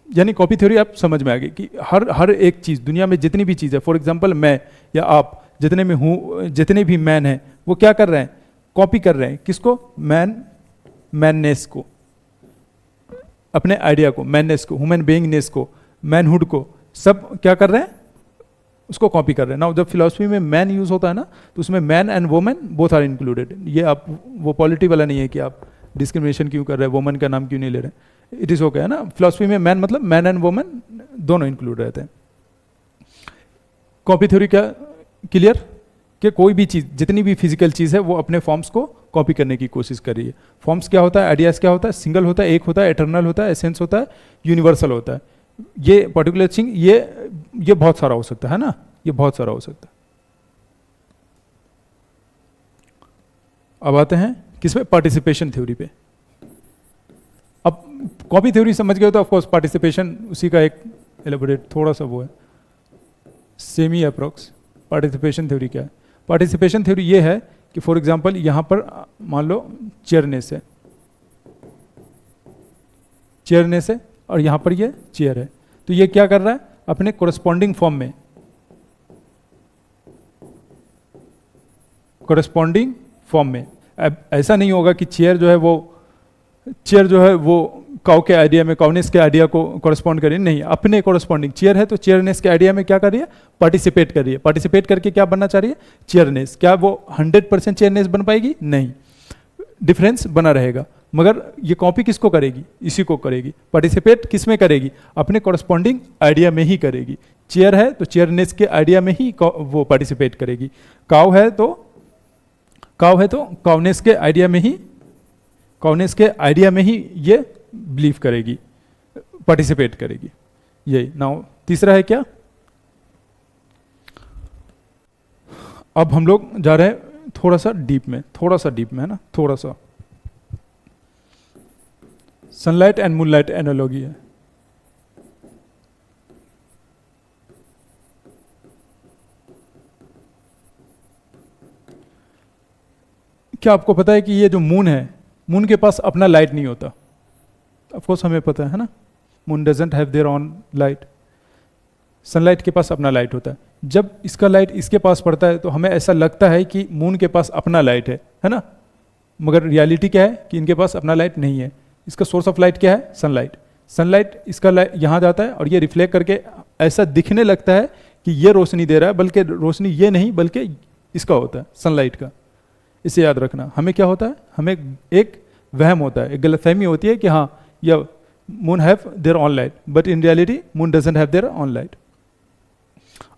यानी कॉपी थ्योरी आप समझ में आ गई कि हर एक चीज दुनिया में जितनी भी चीज है, फॉर एग्जांपल मैं या आप जितने में हूं, जितने भी मैन हैं, वो क्या कर रहे हैं, कॉपी कर रहे हैं किसको, मैननेस को, अपने आइडिया को, मैननेस को, ह्यूमन बीइंगनेस को, मैनहुड को, सब क्या कर रहे हैं, उसको कॉपी कर रहे हैं ना। जब फिलॉसफी में मैन यूज होता है ना, तो उसमें man and women both are included. ये आप वो पॉलिटी वाला नहीं है कि आप डिस्क्रिमिनेशन क्यों कर रहे हैं, वोमन का नाम क्यों नहीं ले रहे। इट इज ओके है ना। फिलॉसफी में मैन मतलब मैन एंड वोमन दोनों इंक्लूड रहते हैं। कॉपी थ्योरी क्या, क्लियर, कि कोई भी चीज, जितनी भी फिजिकल चीज है, वो अपने फॉर्म्स को कॉपी करने की कोशिश कर रही है। फॉर्म्स क्या होता है, आइडियाज क्या होता है, सिंगल होता है, एक होता है, एटर्नल होता है, एसेंस होता है, यूनिवर्सल होता है। ये पर्टिकुलर थिंग, ये बहुत सारा हो सकता है ना, ये बहुत सारा हो सकता है। अब आते हैं किस पे, पार्टिसिपेशन थ्योरी पे। अब कॉपी थ्योरी समझ गए तो ऑफ कोर्स पार्टिसिपेशन उसी का एक एलेबोरेट थोड़ा सा वो है, सेमी अप्रोक्स। पार्टिसिपेशन थ्योरी क्या है, पार्टिसिपेशन थ्योरी ये है कि फॉर एग्जांपल यहां पर मान लो चेयरनेस है, चेयरनेस है, और यहां पर ये चेयर है। तो ये क्या कर रहा है, अपने कोरस्पॉन्डिंग फॉर्म में, कोरस्पॉन्डिंग फॉर्म में। अब ऐसा नहीं होगा कि चेयर जो है वो काउ के आइडिया में, काउनेस के आइडिया को कोरस्पॉन्ड करिए, नहीं, अपने कोरस्पॉन्डिंग। चेयर है तो चेयरनेस के आइडिया में क्या कर रही है, पार्टिसिपेट कर रही है। पार्टिसिपेट करके क्या बनना चाह रही है, चेयरनेस। क्या वो 100% चेयरनेस बन पाएगी, नहीं, डिफरेंस बना रहेगा। मगर ये कॉपी किसको करेगी, इसी को करेगी। पार्टिसिपेट किस में करेगी, अपने कोरस्पॉन्डिंग आइडिया में ही करेगी। चेयर है तो चेयरनेस के आइडिया में ही वो पार्टिसिपेट करेगी। काउ है तो काउनेस के आइडिया में ही ये बिलीव करेगी, पार्टिसिपेट करेगी। यही नाउ तीसरा है क्या, अब हम लोग जा रहे हैं थोड़ा सा डीप में है ना, थोड़ा सा सनलाइट एंड मूनलाइट एनालॉजी है। क्या आपको पता है कि ये जो मून है, मून के पास अपना लाइट नहीं होता। ऑफ कोर्स हमें पता है ना, moon doesn't have their on light. Sunlight के पास अपना लाइट होता है। जब इसका लाइट इसके पास पड़ता है तो हमें ऐसा लगता है कि मून के पास अपना लाइट है ना, मगर रियलिटी क्या है कि इनके पास अपना लाइट नहीं है। इसका सोर्स ऑफ लाइट क्या है? सनलाइट। सनलाइट इसका यहाँ जाता है और ये रिफ्लेक्ट करके ऐसा दिखने लगता है कि ये रोशनी दे रहा है, बल्कि रोशनी ये नहीं बल्कि इसका होता है, सनलाइट का। इसे याद रखना। हमें क्या होता है? हमें एक वहम होता है, एक गलतफहमी होती है कि हाँ या moon have their on light, but in reality moon doesn't have their on light.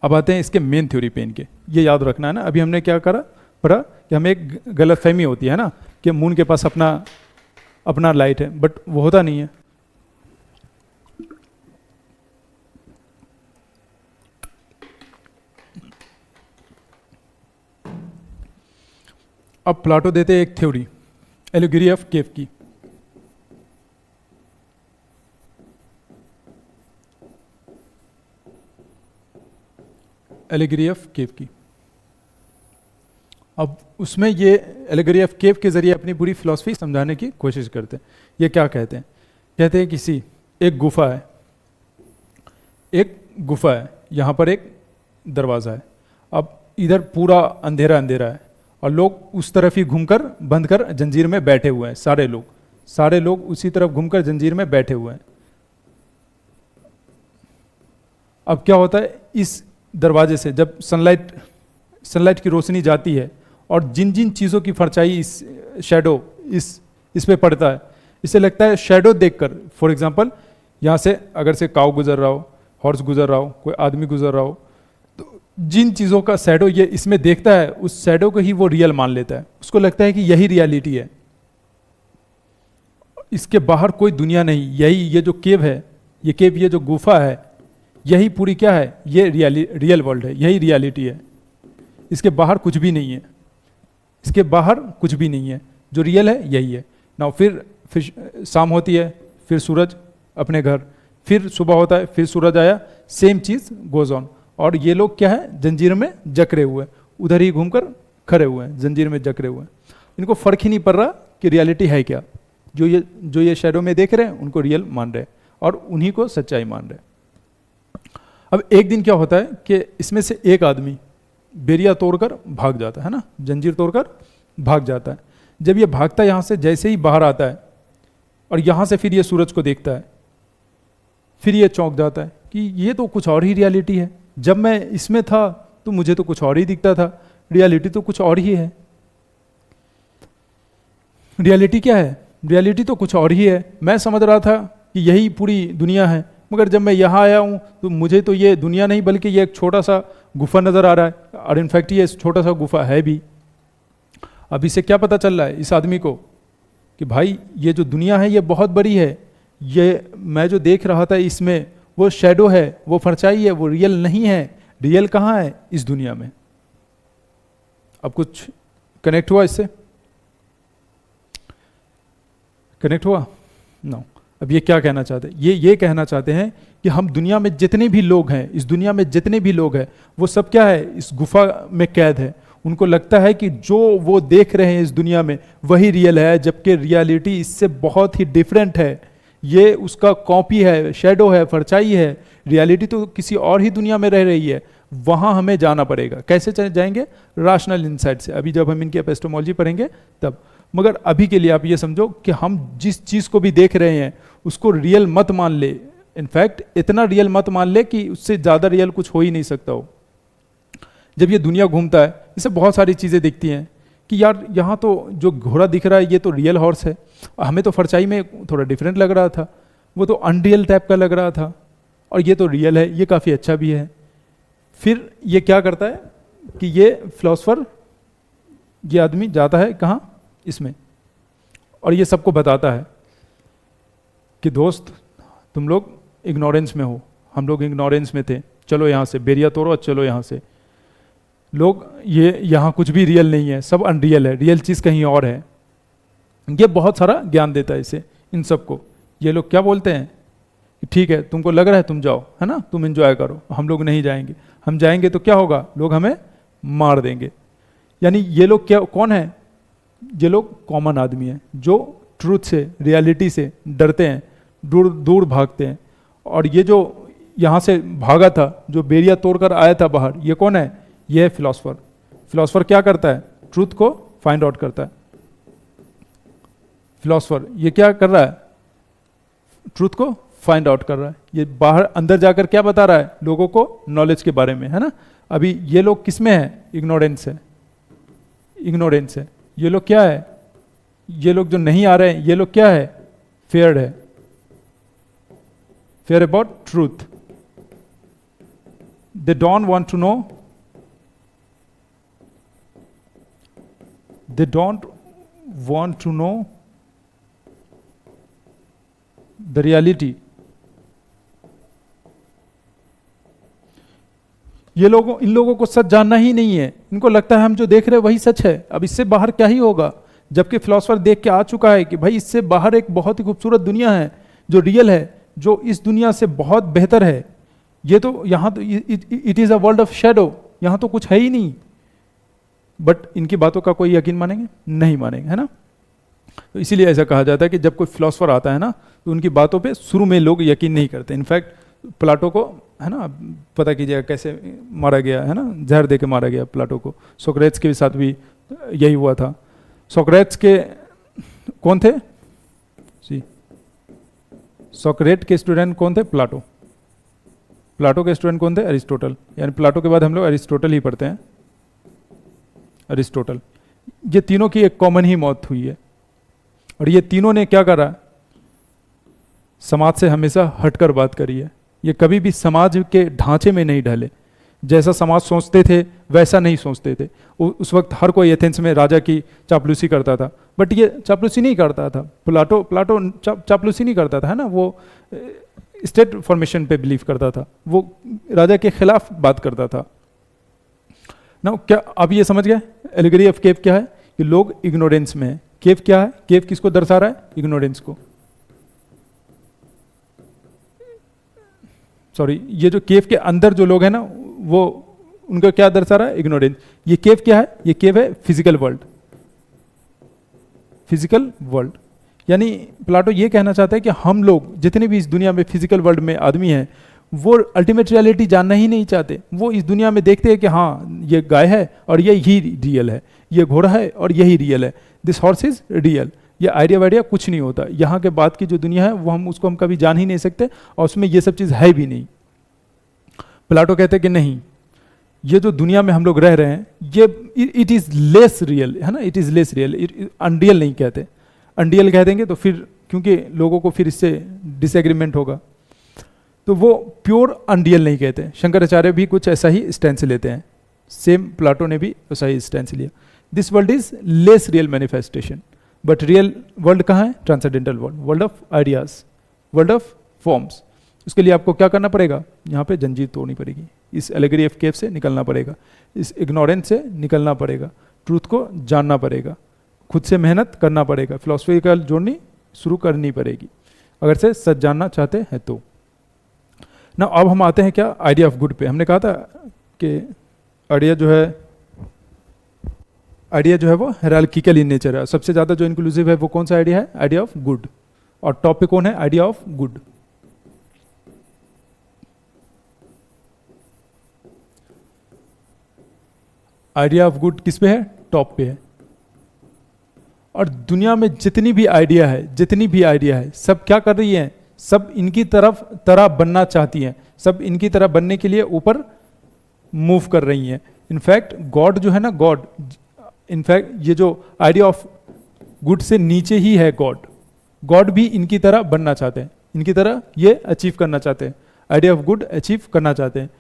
अब आते हैं इसके मेन थ्योरी पे इनके, ये याद रखना है ना। अभी हमने क्या पढ़ा कि हमें एक गलतफहमी होती है ना कि मून के पास अपना लाइट है, बट वो होता नहीं है। अब प्लाटो देते हैं एक थ्योरी, एलिगोरी ऑफ केव की। एलिगोरी ऑफ केव की। अब उसमें ये एलिगोरी ऑफ केव के जरिए अपनी पूरी फिलॉसफी समझाने की कोशिश करते हैं। ये क्या कहते हैं? कहते हैं एक गुफा है, यहाँ पर एक दरवाज़ा है। अब इधर पूरा अंधेरा अंधेरा है और लोग उस तरफ ही घूमकर बंद कर जंजीर में बैठे हुए हैं। सारे लोग उसी तरफ घूमकर जंजीर में बैठे हुए हैं। अब क्या होता है, इस दरवाजे से जब सनलाइट की रोशनी जाती है और जिन जिन चीज़ों की परछाई इस शैडो इस पे पड़ता है, इसे लगता है शैडो देखकर, फॉर एग्जांपल यहाँ से अगर से काऊ गुजर रहा हो, हॉर्स गुजर रहा हो, कोई आदमी गुजर रहा हो, तो जिन चीज़ों का शैडो ये इसमें देखता है, उस शैडो को ही वो रियल मान लेता है। उसको लगता है कि यही रियलिटी है, इसके बाहर कोई दुनिया नहीं। यही ये जो केव है, ये जो गुफा है, यही पूरी क्या है? ये रियल वर्ल्ड है, यही रियलिटी है। इसके बाहर कुछ भी नहीं है, इसके बाहर कुछ भी नहीं है। जो रियल है यही है ना। फिर शाम होती है, फिर सूरज अपने घर, फिर सुबह होता है, फिर सूरज आया, सेम चीज़ गोज ऑन। और ये लोग क्या है? जंजीर में जकड़े हुए, उधर ही घूमकर खड़े हुए हैं, जंजीर में जकड़े हुए हैं। इनको फर्क ही नहीं पड़ रहा कि रियलिटी है क्या। जो ये शैडो में देख रहे हैं उनको रियल मान रहे हैं और उन्हीं को सच्चाई मान रहे हैं। अब एक दिन क्या होता है कि इसमें से एक आदमी बेरिया तोड़कर भाग जाता है ना, जंजीर तोड़कर भाग जाता है। जब ये भागता है यहाँ से, जैसे ही बाहर आता है और यहाँ से फिर ये सूरज को देखता है, फिर ये चौंक जाता है कि ये तो कुछ और ही रियलिटी है। जब मैं इसमें था तो मुझे तो कुछ और ही दिखता था, रियलिटी तो कुछ और ही है। रियलिटी क्या है? रियलिटी तो कुछ और ही है। मैं समझ रहा था कि यही पूरी दुनिया है, मगर जब मैं यहाँ आया हूँ तो मुझे तो ये दुनिया नहीं बल्कि ये एक छोटा सा गुफा नज़र आ रहा है। और इनफैक्ट ये छोटा सा गुफा है भी। अब इससे क्या पता चल रहा है इस आदमी को कि भाई ये जो दुनिया है ये बहुत बड़ी है, ये मैं जो देख रहा था इसमें वो शैडो है, वो परछाई है, वो रियल नहीं है। रियल कहाँ है? इस दुनिया में। अब कुछ कनेक्ट हुआ इससे? कनेक्ट हुआ? नो। अब ये क्या कहना चाहते हैं? ये कहना चाहते हैं कि हम दुनिया में जितने भी लोग हैं, इस दुनिया में जितने भी लोग हैं, वो सब क्या है? इस गुफा में कैद है। उनको लगता है कि जो वो देख रहे हैं इस दुनिया में वही रियल है, जबकि रियलिटी इससे बहुत ही डिफरेंट है। ये उसका कॉपी है, शैडो है, परछाई है। रियलिटी तो किसी और ही दुनिया में रह रही है, वहाँ हमें जाना पड़ेगा। कैसे चले जाएंगे? रैशनल इनसाइट से। अभी जब हम इनकी एपिस्टेमोलॉजी पढ़ेंगे तब। मगर अभी के लिए आप ये समझो कि हम जिस चीज़ को भी देख रहे हैं उसको रियल मत मान ले। इनफैक्ट इतना रियल मत मान ले कि उससे ज़्यादा रियल कुछ हो ही नहीं सकता हो। जब ये दुनिया घूमता है, इसे बहुत सारी चीज़ें दिखती हैं कि यार यहाँ तो जो घोड़ा दिख रहा है ये तो रियल हॉर्स है, हमें तो परछाई में थोड़ा डिफरेंट लग रहा था, वो तो अनरियल टाइप का लग रहा था, और ये तो रियल है, ये काफ़ी अच्छा भी है। फिर ये क्या करता है कि ये फिलोसफर, ये आदमी जाता है कहाँ? इसमें, और ये सबको बताता है कि दोस्त तुम लोग इग्नोरेंस में हो, हम लोग इग्नोरेंस में थे, चलो यहाँ से बेरिया तोड़ो, चलो यहाँ से। लोग ये यहाँ कुछ भी रियल नहीं है, सब अनरियल है, रियल चीज़ कहीं और है। ये बहुत सारा ज्ञान देता है इसे, इन सबको। ये लोग क्या बोलते हैं? ठीक है, तुमको लग रहा है तुम जाओ, है ना, तुम एंजॉय करो, हम लोग नहीं जाएंगे। हम जाएंगे तो क्या होगा? लोग हमें मार देंगे। यानी ये लोग क्या, कौन है? ये लोग कॉमन आदमी हैं जो ट्रूथ से, रियलिटी से डरते हैं, दूर दूर भागते हैं। और ये जो यहाँ से भागा था, जो बेरिया तोड़कर आया था बाहर, ये कौन है? ये है फिलोसफर। फिलोसफर क्या करता है? ट्रूथ को फाइंड आउट करता है। फिलोसफर ये क्या कर रहा है? ट्रूथ को फाइंड आउट कर रहा है। ये बाहर अंदर जाकर क्या बता रहा है लोगों को, नॉलेज के बारे में, है ना। अभी ये लोग किस में है, इग्नोरेंस है, इग्नोरेंस है। ये लोग क्या है, ये लोग जो नहीं आ रहे हैं, ये लोग क्या है, फेयर है, fair about truth. They don't want to know, they don't want to know the reality. ये लोगों, इन लोगों को सच जानना ही नहीं है, इनको लगता है हम जो देख रहे हैं वही सच है, अब इससे बाहर क्या ही होगा। जबकि फिलोसफर देख के आ चुका है कि भाई इससे बाहर एक बहुत ही खूबसूरत दुनिया है जो रियल है, जो इस दुनिया से बहुत बेहतर है। ये तो यहाँ तो it is a world of shadow, यहाँ तो कुछ है ही नहीं। बट इनकी बातों का कोई यकीन मानेंगे, नहीं मानेंगे, है ना। तो इसीलिए ऐसा कहा जाता है कि जब कोई फिलोसफर आता है ना तो उनकी बातों पे शुरू में लोग यकीन नहीं करते। इनफैक्ट प्लाटो को, है ना, पता कीजिएगा कैसे मारा गया, है ना, जहर दे के मारा गया प्लाटो को। सोक्रेट्स के साथ भी यही हुआ था। सोक्रेट्स के कौन थे, सोक्रेट के स्टूडेंट कौन थे, प्लाटो। प्लाटो के स्टूडेंट कौन थे, अरिस्टोटल। यानी प्लाटो के बाद हम लोग अरिस्टोटल ही पढ़ते हैं, अरिस्टोटल। ये तीनों की एक कॉमन ही मौत हुई है। और ये तीनों ने क्या करा, समाज से हमेशा हटकर बात करी है। ये कभी भी समाज के ढांचे में नहीं ढले, जैसा समाज सोचते थे वैसा नहीं सोचते थे। उस वक्त हर कोई एथेंस में राजा की चापलूसी करता था, बट ये चापलूसी नहीं करता था। प्लाटो चापलूसी नहीं करता था, है ना। वो स्टेट फॉर्मेशन पे बिलीव करता था, वो राजा के खिलाफ बात करता था ना। क्या अब ये समझ गए एलिगरी ऑफ केव क्या है, कि लोग इग्नोरेंस में है। केव क्या है, केव किसको दर्शा रहा है, इग्नोरेंस को। सॉरी, ये जो केव के अंदर जो लोग हैं ना, वो उनका क्या दर्शा रहा है, इग्नोरेंस। ये केव क्या है, ये केव है फिजिकल वर्ल्ड, फिजिकल वर्ल्ड। यानी प्लाटो ये कहना चाहता है कि हम लोग जितने भी इस दुनिया में फिजिकल वर्ल्ड में आदमी हैं, वो अल्टीमेट रियलिटी जानना ही नहीं चाहते। वो इस दुनिया में देखते हैं कि हाँ ये गाय है और ये ही रियल है, ये घोड़ा है और यही रियल है, दिस हॉर्स इज रियल। ये आइडिया वाइडिया कुछ नहीं होता। यहाँ के बाद की जो दुनिया है वो हम कभी जान ही नहीं सकते, और उसमें ये सब चीज़ है भी नहीं। प्लाटो कहते हैं कि नहीं, ये जो दुनिया में हम लोग रह रहे हैं, ये इट इज़ लेस रियल, है ना, it is less real. Unreal नहीं कहते, अनरियल कह देंगे तो फिर, क्योंकि लोगों को फिर इससे डिसएग्रीमेंट होगा, तो वो प्योर अनरियल नहीं कहते। शंकराचार्य भी कुछ ऐसा ही स्टैंस लेते हैं, सेम प्लाटो ने भी ऐसा ही स्टैंस लिया। This world is less real manifestation, but real world कहाँ है, transcendental world, world of ideas, world of forms. उसके लिए आपको क्या करना पड़ेगा, यहाँ पे जंजीर तोड़नी पड़ेगी, इस एलेगरी ऑफ केव से निकलना पड़ेगा, इस इग्नोरेंस से निकलना पड़ेगा, ट्रूथ को जानना पड़ेगा, खुद से मेहनत करना पड़ेगा, फिलोसफिकल जोड़नी शुरू करनी पड़ेगी, अगर से सच जानना चाहते हैं तो ना। अब हम आते हैं क्या, आइडिया ऑफ गुड पे। हमने कहा था कि आइडिया जो है वो हायरार्किकल इन नेचर है। सबसे ज़्यादा जो इंक्लूसिव है वो कौन सा आइडिया है, आइडिया ऑफ गुड। और टॉप पे कौन है, idea of good. Idea of good किस पे है, टॉप पे है। और दुनिया में जितनी भी आइडिया है, सब क्या कर रही है, सब इनकी तरह बनना चाहती हैं, सब इनकी तरह बनने के लिए ऊपर मूव कर रही हैं। इनफैक्ट गॉड जो है ना, गॉड, इनफैक्ट ये जो आइडिया ऑफ गुड से नीचे ही है गॉड भी इनकी तरह बनना चाहते हैं, इनकी तरह ये अचीव करना चाहते हैं, आइडिया ऑफ गुड अचीव करना चाहते हैं।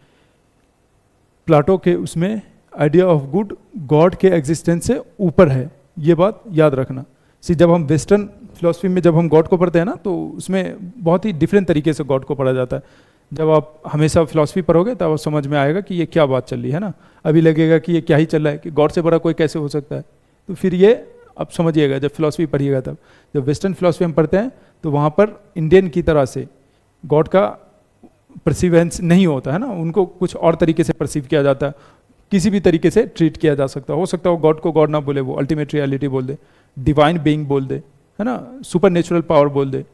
प्लाटो के उसमें आइडिया ऑफ गुड गॉड के एग्जिस्टेंस से ऊपर है, ये बात याद रखना। जब हम वेस्टर्न फिलोसफी में जब हम गॉड को पढ़ते हैं ना, तो उसमें बहुत ही डिफरेंट तरीके से गॉड को पढ़ा जाता है। जब आप हमेशा फिलोसफी पढ़ोगे तब आप समझ में आएगा कि ये क्या बात चल रही है ना। अभी लगेगा कि ये क्या ही चल रहा है, कि गॉड से बड़ा कोई कैसे हो सकता है। तो फिर ये आप समझिएगा जब फिलोसफी पढ़िएगा तब। जब वेस्टर्न फिलोसफी हम पढ़ते हैं तो वहाँ पर इंडियन की तरह से गॉड का परसिवेंस नहीं होता है ना, उनको कुछ और तरीके से परसीव किया जाता है, किसी भी तरीके से ट्रीट किया जा सकता है। हो सकता है वो गॉड को गॉड ना बोले, वो अल्टीमेट रियलिटी बोल दे, डिवाइन बीइंग बोल दे, है ना, सुपर नेचुरल पावर बोल दे,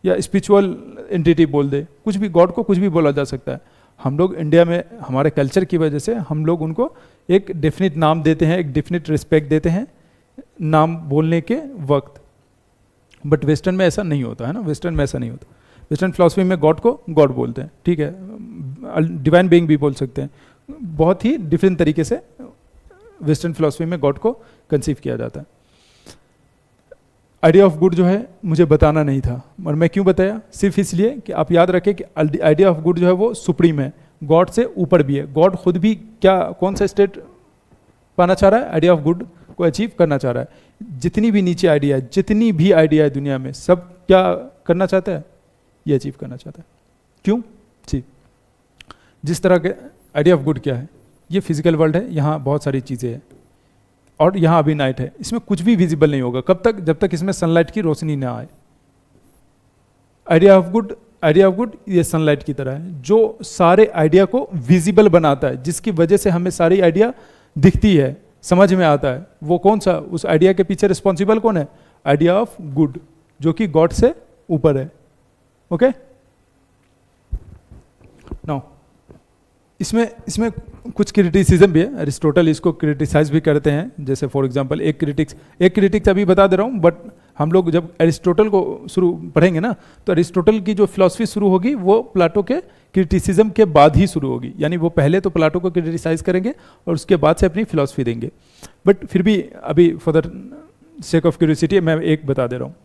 या स्पिरिचुअल एंटिटी बोल दे, कुछ भी, गॉड को कुछ भी बोला जा सकता है। हम लोग इंडिया में हमारे कल्चर की वजह से हम लोग उनको एक डेफिनेट नाम देते हैं, एक डेफिनेट रिस्पेक्ट देते हैं नाम बोलने के वक्त। बट वेस्टर्न में ऐसा नहीं होता है ना, वेस्टर्न में ऐसा नहीं होता। वेस्टर्न फिलॉसफी में गॉड को गॉड बोलते हैं, ठीक है, डिवाइन बीइंग भी बोल सकते हैं, बहुत ही डिफरेंट तरीके से वेस्टर्न फिलॉसफी में गॉड को कंसीव किया जाता है। आइडिया ऑफ गुड जो है मुझे बताना नहीं था, और मैं क्यों बताया, सिर्फ इसलिए कि आप याद रखें कि आइडिया ऑफ गुड जो है वो सुप्रीम है, गॉड से ऊपर भी है। गॉड खुद भी क्या कौन सा स्टेट पाना चाह रहा है, आइडिया ऑफ गुड को अचीव करना चाह रहा है। जितनी भी नीचे आइडिया है, जितनी भी आइडिया है दुनिया में, सब क्या करना चाहता है, ये अचीव करना चाहता है। क्यों जी, जिस तरह के आइडिया ऑफ गुड क्या है, ये फिजिकल वर्ल्ड है, यहाँ बहुत सारी चीज़ें हैं, और यहाँ अभी नाइट है, इसमें कुछ भी विजिबल नहीं होगा, कब तक, जब तक इसमें सनलाइट की रोशनी ना आए। आइडिया ऑफ गुड ये सनलाइट की तरह है, जो सारे आइडिया को विजिबल बनाता है, जिसकी वजह से हमें सारी आइडिया दिखती है, समझ में आता है। वो कौन सा, उस आइडिया के पीछे रिस्पॉन्सिबल कौन है, आइडिया ऑफ गुड, जो कि गॉड से ऊपर है। ओके नाउ इसमें कुछ क्रिटिसिज्म भी है, अरिस्टोटल इसको क्रिटिसाइज भी करते हैं। जैसे फॉर एग्जांपल एक क्रिटिक्स अभी बता दे रहा हूँ, बट हम लोग जब अरिस्टोटल को शुरू पढ़ेंगे ना, तो अरिस्टोटल की जो फिलॉसफी शुरू होगी वो प्लाटो के क्रिटिसिज्म के बाद ही शुरू होगी, यानी वो पहले तो प्लाटो को क्रिटिसाइज करेंगे और उसके बाद से अपनी फिलॉसफी देंगे। बट फिर भी अभी for the sake of curiosity मैं एक बता दे रहा हूँ।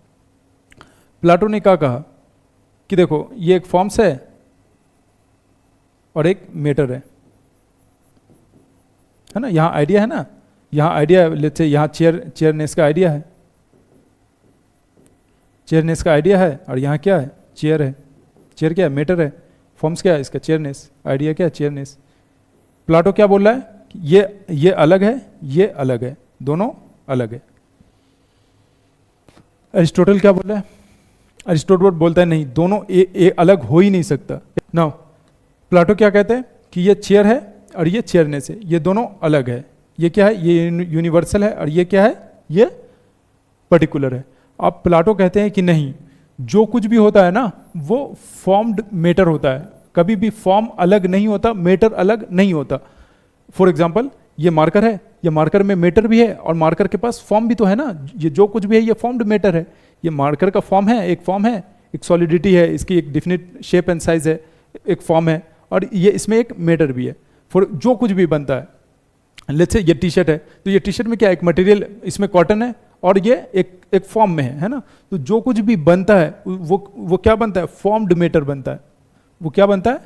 प्लाटो ने क्या कहा कि देखो ये एक फॉर्म्स है और एक मैटर है ना, यहाँ आइडिया है ना, यहाँ आइडिया, लेट्स से यहाँ चेयरनेस का आइडिया है, चेयरनेस का आइडिया है, और यहाँ क्या है, चेयर है। चेयर क्या है, मैटर है। फॉर्म्स क्या है इसका, चेयरनेस। आइडिया क्या है, चेयरनेस। प्लाटो क्या बोल रहा है कि ये अलग है, ये अलग है, दोनों अलग है। अरिस्टोटल क्या बोल रहा है, अरिस्टोटल बोलता है नहीं, दोनों अलग हो ही नहीं सकता। नाउ प्लाटो क्या कहते हैं कि ये चेयर है और ये चेयरनेस है, ये दोनों अलग है। ये क्या है, ये यूनिवर्सल है, और ये क्या है, ये पर्टिकुलर है। अब प्लाटो कहते हैं कि नहीं, जो कुछ भी होता है ना वो फॉर्म्ड मैटर होता है, कभी भी फॉर्म अलग नहीं होता, मैटर अलग नहीं होता। फॉर एग्जाम्पल ये मार्कर है, ये मार्कर में मैटर भी है और मार्कर के पास फॉर्म भी तो है ना, ये जो कुछ भी है ये फॉर्म्ड मैटर है। ये मार्कर का फॉर्म है, एक सॉलिडिटी है, इसकी एक डिफिनिट शेप एंड साइज है, एक फॉर्म है, और ये इसमें एक मैटर भी है। फॉर जो कुछ भी बनता है, लेट्स से ये टी शर्ट है, तो ये टी शर्ट में क्या, एक मटेरियल, इसमें कॉटन है और ये एक फॉर्म में है ना। तो जो कुछ भी बनता है वो क्या बनता है, फॉर्म्ड मैटर बनता है। वो क्या बनता है,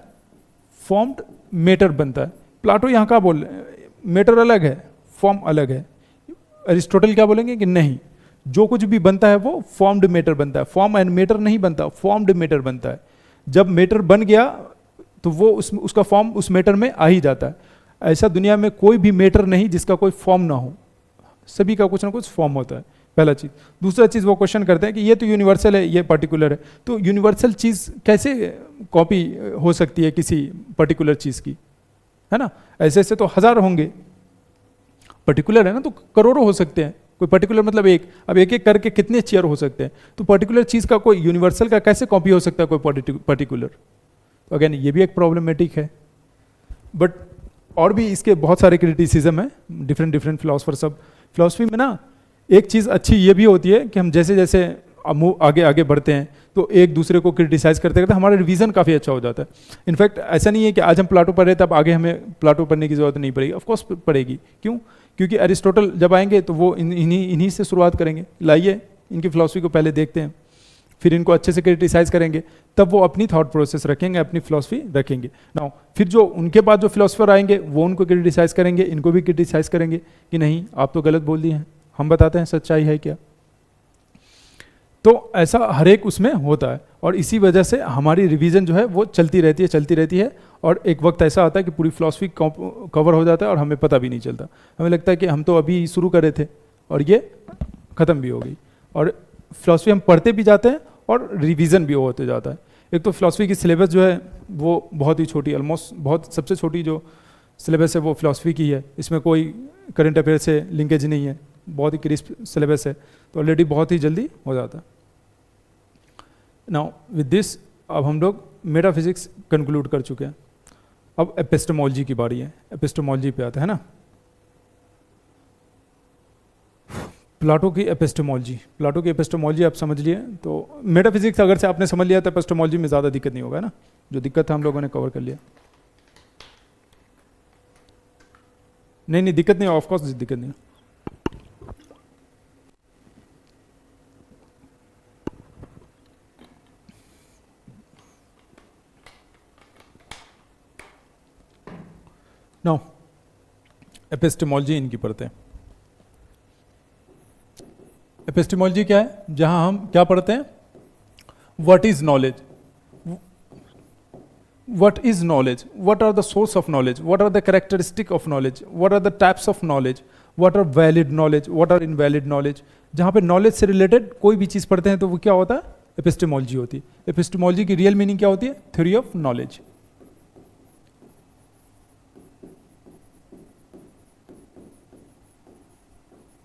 फॉर्म्ड मैटर बनता है। प्लाटो यहाँ का बोल रहे हैं मैटर अलग है, फॉर्म अलग है। अरिस्टोटल क्या बोलेंगे कि नहीं, जो कुछ भी बनता है वो फॉर्म्ड मैटर बनता है, फॉर्म एंड मैटर नहीं बनता, फॉर्म्ड मैटर बनता है। जब मैटर बन गया तो वो उसका फॉर्म उस मैटर में आ ही जाता है। ऐसा दुनिया में कोई भी मैटर नहीं जिसका कोई फॉर्म ना हो, सभी का कुछ ना कुछ फॉर्म होता है, पहला चीज। दूसरा चीज वो क्वेश्चन करते हैं कि ये तो यूनिवर्सल है, ये पर्टिकुलर है, तो यूनिवर्सल चीज कैसे कॉपी हो सकती है किसी पर्टिकुलर चीज की, है ना। ऐसे ऐसे तो हजार होंगे, पर्टिकुलर है ना तो करोड़ों हो सकते हैं, कोई पर्टिकुलर मतलब एक, अब एक एक करके कितने चेयर हो सकते हैं। तो पर्टिकुलर चीज का कोई यूनिवर्सल का कैसे कॉपी हो सकता है कोई पर्टिकुलर, अगेन ये भी एक प्रॉब्लमेटिक है। बट और भी इसके बहुत सारे क्रिटिसिज्म है, डिफरेंट फिलोसफर सब। फिलोसफी में ना एक चीज़ अच्छी ये भी होती है कि हम जैसे जैसे आगे बढ़ते हैं तो एक दूसरे को क्रिटिसाइज करते करते हमारा रिवीजन काफ़ी अच्छा हो जाता है। इनफैक्ट ऐसा नहीं है कि आज हम प्लाटो पढ़ रहे तब आगे हमें प्लाटो पढ़ने की जरूरत नहीं पड़ेगी, ऑफकोर्स पड़ेगी। क्यों, क्योंकि अरिस्टोटल जब आएंगे तो वो इन्हीं से शुरुआत करेंगे, लाइए इनकी फिलोसफी को पहले देखते हैं, फिर इनको अच्छे से क्रिटिसाइज करेंगे, तब वो अपनी थॉट प्रोसेस रखेंगे, अपनी फिलोसफी रखेंगे। नाउ फिर जो उनके बाद जो फिलोसफर आएंगे वो उनको क्रिटिसाइज करेंगे, इनको भी क्रिटिसाइज करेंगे कि नहीं आप तो गलत बोल दिए हैं, हम बताते हैं सच्चाई है क्या। तो ऐसा हर एक उसमें होता है, और इसी वजह से हमारी रिवीजन जो है वो चलती रहती है, और एक वक्त ऐसा आता है कि पूरी फिलोसफी कवर हो जाता है और हमें पता भी नहीं चलता। हमें लगता है कि हम तो अभी शुरू कर रहे थे और ये ख़त्म भी हो गई। और फिलोसफी हम पढ़ते भी जाते हैं और रिवीजन भी होते जाता है। एक तो फिलोसफी की सिलेबस जो है वो बहुत ही छोटी, ऑलमोस्ट बहुत सबसे छोटी जो सिलेबस है वो फिलोसफी की है, इसमें कोई करंट अफेयर से लिंकेज नहीं है, बहुत ही क्रिस्प सिलेबस है, तो ऑलरेडी बहुत ही जल्दी हो जाता है। नाउ विद दिस अब हम लोग मेटाफिजिक्स कंक्लूड कर चुके हैं, अब एपिस्टेमोलॉजी की बारी है। एपिस्टेमोलॉजी पे आता है ना, प्लाटो की एपिस्टेमोलॉजी आप समझ लिए, तो मेटाफिजिक्स अगर से आपने समझ लिया तो एपिस्टेमोलॉजी में ज़्यादा दिक्कत नहीं होगा ना, जो दिक्कत था हम लोगों ने कवर कर लिया। नहीं दिक्कत नहीं, ऑफ कोर्स दिक्कत नहीं। नो, एपिस्टेमोलॉजी इनकी पढ़ते हैं। एपिस्टेमोलॉजी क्या है? जहां हम क्या पढ़ते हैं? What is knowledge, what is knowledge, what are the source of knowledge, what are the characteristic of knowledge, what are the types of knowledge, what are valid knowledge, what are invalid knowledge। जहाँ पे knowledge से related कोई भी चीज़ पढ़ते हैं तो वो क्या होता है? एपिस्टेमोलॉजी होती है। एपिस्टेमोलॉजी की रियल मीनिंग क्या होती है? Theory of knowledge.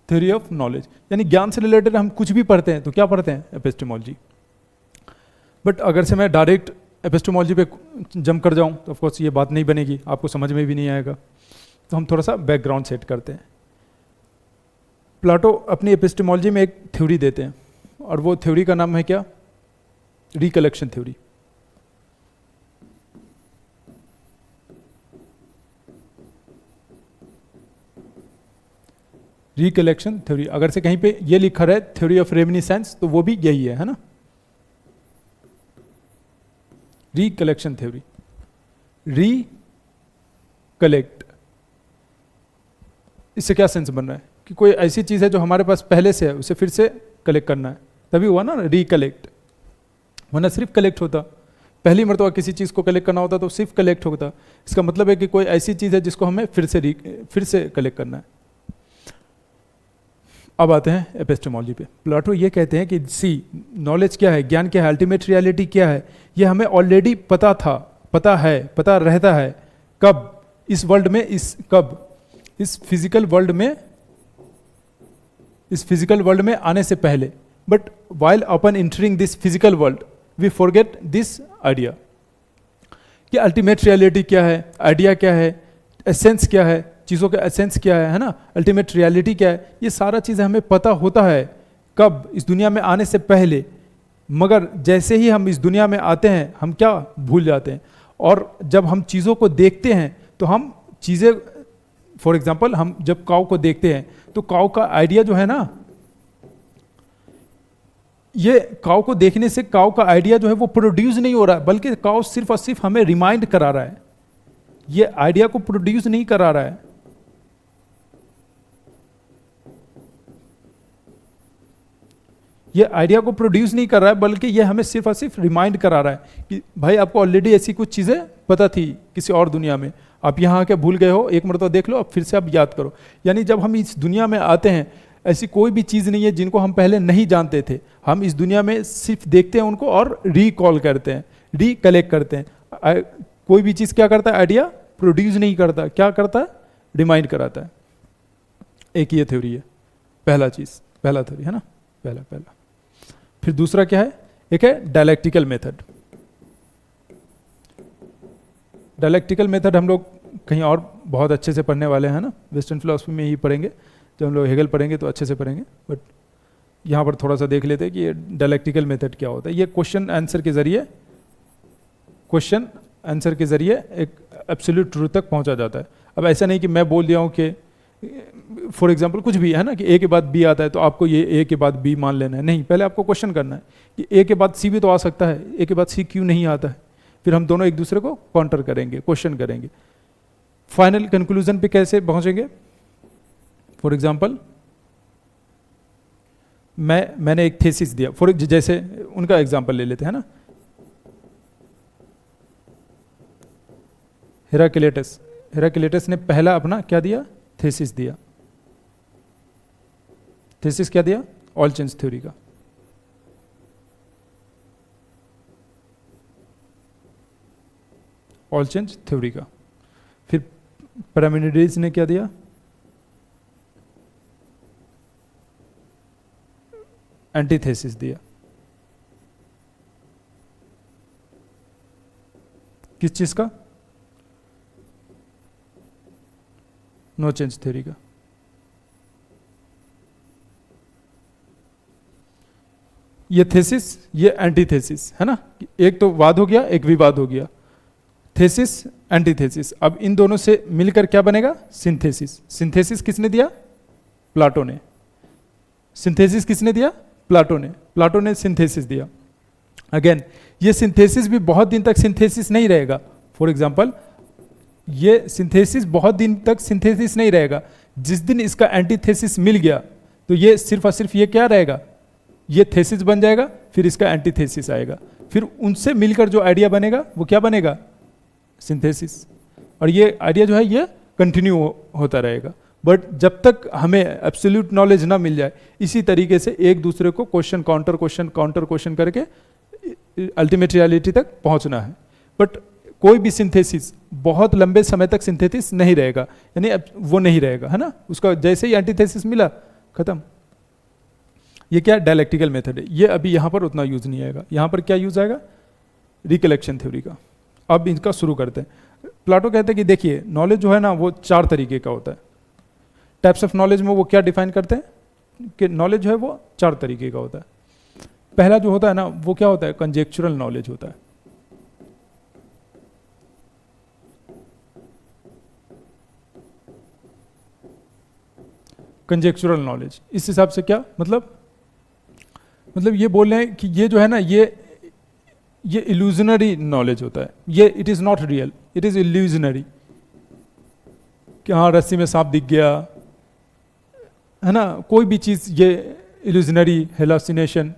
Theory of knowledge यानी ज्ञान से रिलेटेड हम कुछ भी पढ़ते हैं तो क्या पढ़ते हैं? एपिस्टेमोलॉजी। बट अगर से मैं डायरेक्ट एपिस्टेमोलॉजी पे जंप कर जाऊं तो ऑफकोर्स ये बात नहीं बनेगी, आपको समझ में भी नहीं आएगा, तो हम थोड़ा सा बैकग्राउंड सेट करते हैं। प्लाटो अपनी एपिस्टेमोलॉजी में एक थ्योरी देते हैं और वो थ्योरी का नाम है क्या? Recollection theory. रिकलेक्शन थ्योरी, अगर से कहीं पे ये लिखा है थ्योरी ऑफ रेमिनिसेंस तो वो भी यही है ना? रिकलेक्शन थ्योरी, रिकलेक्ट, इससे क्या सेंस बन रहा है कि कोई ऐसी चीज है जो हमारे पास पहले से है उसे फिर से कलेक्ट करना है, तभी हुआ ना रिकलेक्ट, वरना सिर्फ कलेक्ट होता। पहली मरतबा किसी चीज को कलेक्ट करना होता तो सिर्फ कलेक्ट होता। इसका मतलब है कि कोई ऐसी चीज है जिसको हमें फिर से कलेक्ट करना है। अब आते हैं एपिस्टेमोलॉजी पे। प्लाटो ये कहते हैं कि सी नॉलेज क्या है, ज्ञान क्या है, अल्टीमेट रियलिटी क्या है, ये हमें ऑलरेडी पता था, पता है, पता रहता है। कब? इस वर्ल्ड में, इस फिजिकल वर्ल्ड में आने से पहले। But while upon entering this physical world we forget this idea कि अल्टीमेट रियलिटी क्या है, आइडिया क्या है, एसेंस क्या है, चीज़ों का एसेंस क्या है ना, अल्टीमेट रियलिटी क्या है, ये सारा चीज़ें हमें पता होता है कब? इस दुनिया में आने से पहले। मगर जैसे ही हम इस दुनिया में आते हैं हम क्या भूल जाते हैं। और जब हम चीज़ों को देखते हैं तो हम चीज़ें, फॉर एग्जांपल हम जब काऊ को देखते हैं तो काऊ का आइडिया जो है ना, ये काऊ को देखने से काऊ का आइडिया जो है वो प्रोड्यूस नहीं हो रहा है, बल्कि काऊ सिर्फ और सिर्फ हमें रिमाइंड करा रहा है, ये आइडिया को प्रोड्यूस नहीं करा रहा है। ये आइडिया को प्रोड्यूस नहीं कर रहा है, बल्कि ये हमें सिर्फ और सिर्फ रिमाइंड करा रहा है कि भाई आपको ऑलरेडी ऐसी कुछ चीज़ें पता थी किसी और दुनिया में, आप यहाँ आके भूल गए हो, एक मरतबा देख लो, अब फिर से आप याद करो। यानी जब हम इस दुनिया में आते हैं ऐसी कोई भी चीज़ नहीं है जिनको हम पहले नहीं जानते थे, हम इस दुनिया में सिर्फ देखते हैं उनको और रिकॉल करते हैं, रिकलेक्ट करते हैं। कोई भी चीज़ क्या करता है? आइडिया प्रोड्यूस नहीं करता, क्या करता है? रिमाइंड कराता है। एक ये थ्योरी है, पहला थ्योरी है ना, पहला। फिर दूसरा क्या है? एक है डायलेक्टिकल मेथड। डायलेक्टिकल मेथड हम लोग कहीं और बहुत अच्छे से पढ़ने वाले हैं ना, वेस्टर्न फिलोसफी में ही पढ़ेंगे। जब हम लोग हेगल पढ़ेंगे तो अच्छे से पढ़ेंगे, बट यहाँ पर थोड़ा सा देख लेते हैं कि ये डायलेक्टिकल मेथड क्या होता है। ये क्वेश्चन आंसर के जरिए एक एब्सोल्यूट ट्रूथ तक पहुँचा जाता है। अब ऐसा नहीं कि मैं बोल दिया हूँ कि फॉर एग्जाम्पल कुछ भी है ना कि ए के बाद बी आता है तो आपको ये ए के बाद बी मान लेना है, नहीं, पहले आपको क्वेश्चन करना है कि ए के बाद सी भी तो आ सकता है, ए के बाद सी क्यों नहीं आता है। फिर हम दोनों एक दूसरे को काउंटर करेंगे, क्वेश्चन करेंगे, फाइनल कंक्लूजन पे कैसे पहुंचेंगे। फॉर एग्जाम्पल मैंने एक थीसिस दिया, जैसे उनका एग्जाम्पल ले लेते हैं ना, हेराक्लिटस ने पहला अपना क्या दिया? थीसिस दिया। थीसिस क्या दिया? ऑल चेंज थ्योरी का। ऑल चेंज थ्योरी का। फिर पैरामेनिडेस ने क्या दिया? एंटीथेसिस दिया। किस चीज का? नो चेंज थ्योरी का। ये थेसिस, ये एंटीथेसिस, है ना, एक तो वाद हो गया, एक विवाद हो गया, थेसिस एंटीथेसिस। अब इन दोनों से मिलकर क्या बनेगा? सिंथेसिस। सिंथेसिस किसने दिया? प्लाटो ने। सिंथेसिस किसने दिया? प्लाटो ने। प्लाटो ने सिंथेसिस दिया। अगेन ये सिंथेसिस भी बहुत दिन तक सिंथेसिस नहीं रहेगा। फॉर एग्जांपल ये सिंथेसिस बहुत दिन तक सिंथेसिस नहीं रहेगा। जिस दिन इसका एंटीथेसिस मिल गया तो ये सिर्फ और सिर्फ ये क्या रहेगा? ये थेसिस बन जाएगा, फिर इसका एंटीथेसिस आएगा, फिर उनसे मिलकर जो आइडिया बनेगा वो क्या बनेगा? सिंथेसिस। और ये आइडिया जो है ये कंटिन्यू होता रहेगा। बट जब तक हमें एब्सोल्यूट नॉलेज ना मिल जाए, इसी तरीके से एक दूसरे को क्वेश्चन काउंटर क्वेश्चन करके अल्टीमेट रियलिटी तक पहुंचना है। बट कोई भी सिंथेसिस बहुत लंबे समय तक सिंथेसिस नहीं रहेगा, यानी वो नहीं रहेगा, है ना, उसका जैसे ही एंटीथेसिस मिला खत्म। ये क्या डायलेक्टिकल मेथड है, ये अभी यहाँ पर उतना यूज नहीं आएगा। यहाँ पर क्या यूज आएगा? रिकलेक्शन थ्योरी का। अब इनका शुरू करते हैं। प्लाटो कहते हैं कि देखिए नॉलेज जो है ना वो 4 तरीके का होता है। टाइप्स ऑफ नॉलेज में वो क्या डिफाइन करते हैं कि नॉलेज जो है वो 4 तरीके का होता है। पहला जो होता है ना वो क्या होता है? कंजेक्चुरल नॉलेज होता है। कंजेक्चुरल नॉलेज इस हिसाब से क्या मतलब ये बोल रहे हैं कि ये जो है ना ये इल्यूजनरी नॉलेज होता है। ये it is not real, it is illusionary. कि हाँ रस्सी में सांप दिख गया, है ना, कोई भी चीज ये इल्यूजनरी, हेलुसिनेशन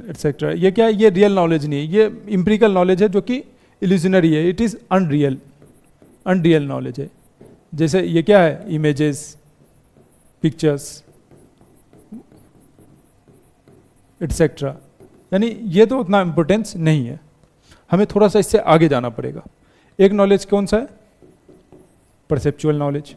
एटसेट्रा। ये क्या है? ये रियल नॉलेज नहीं है, ये एम्पिरिकल नॉलेज है जो कि इल्यूजनरी है। इट इज अनरियल नॉलेज है। जैसे ये क्या है? Images, pictures etcetera. यानी ये तो उतना इंपॉर्टेंस नहीं है, हमें थोड़ा सा इससे आगे जाना पड़ेगा। एक नॉलेज कौन सा है? Perceptual knowledge.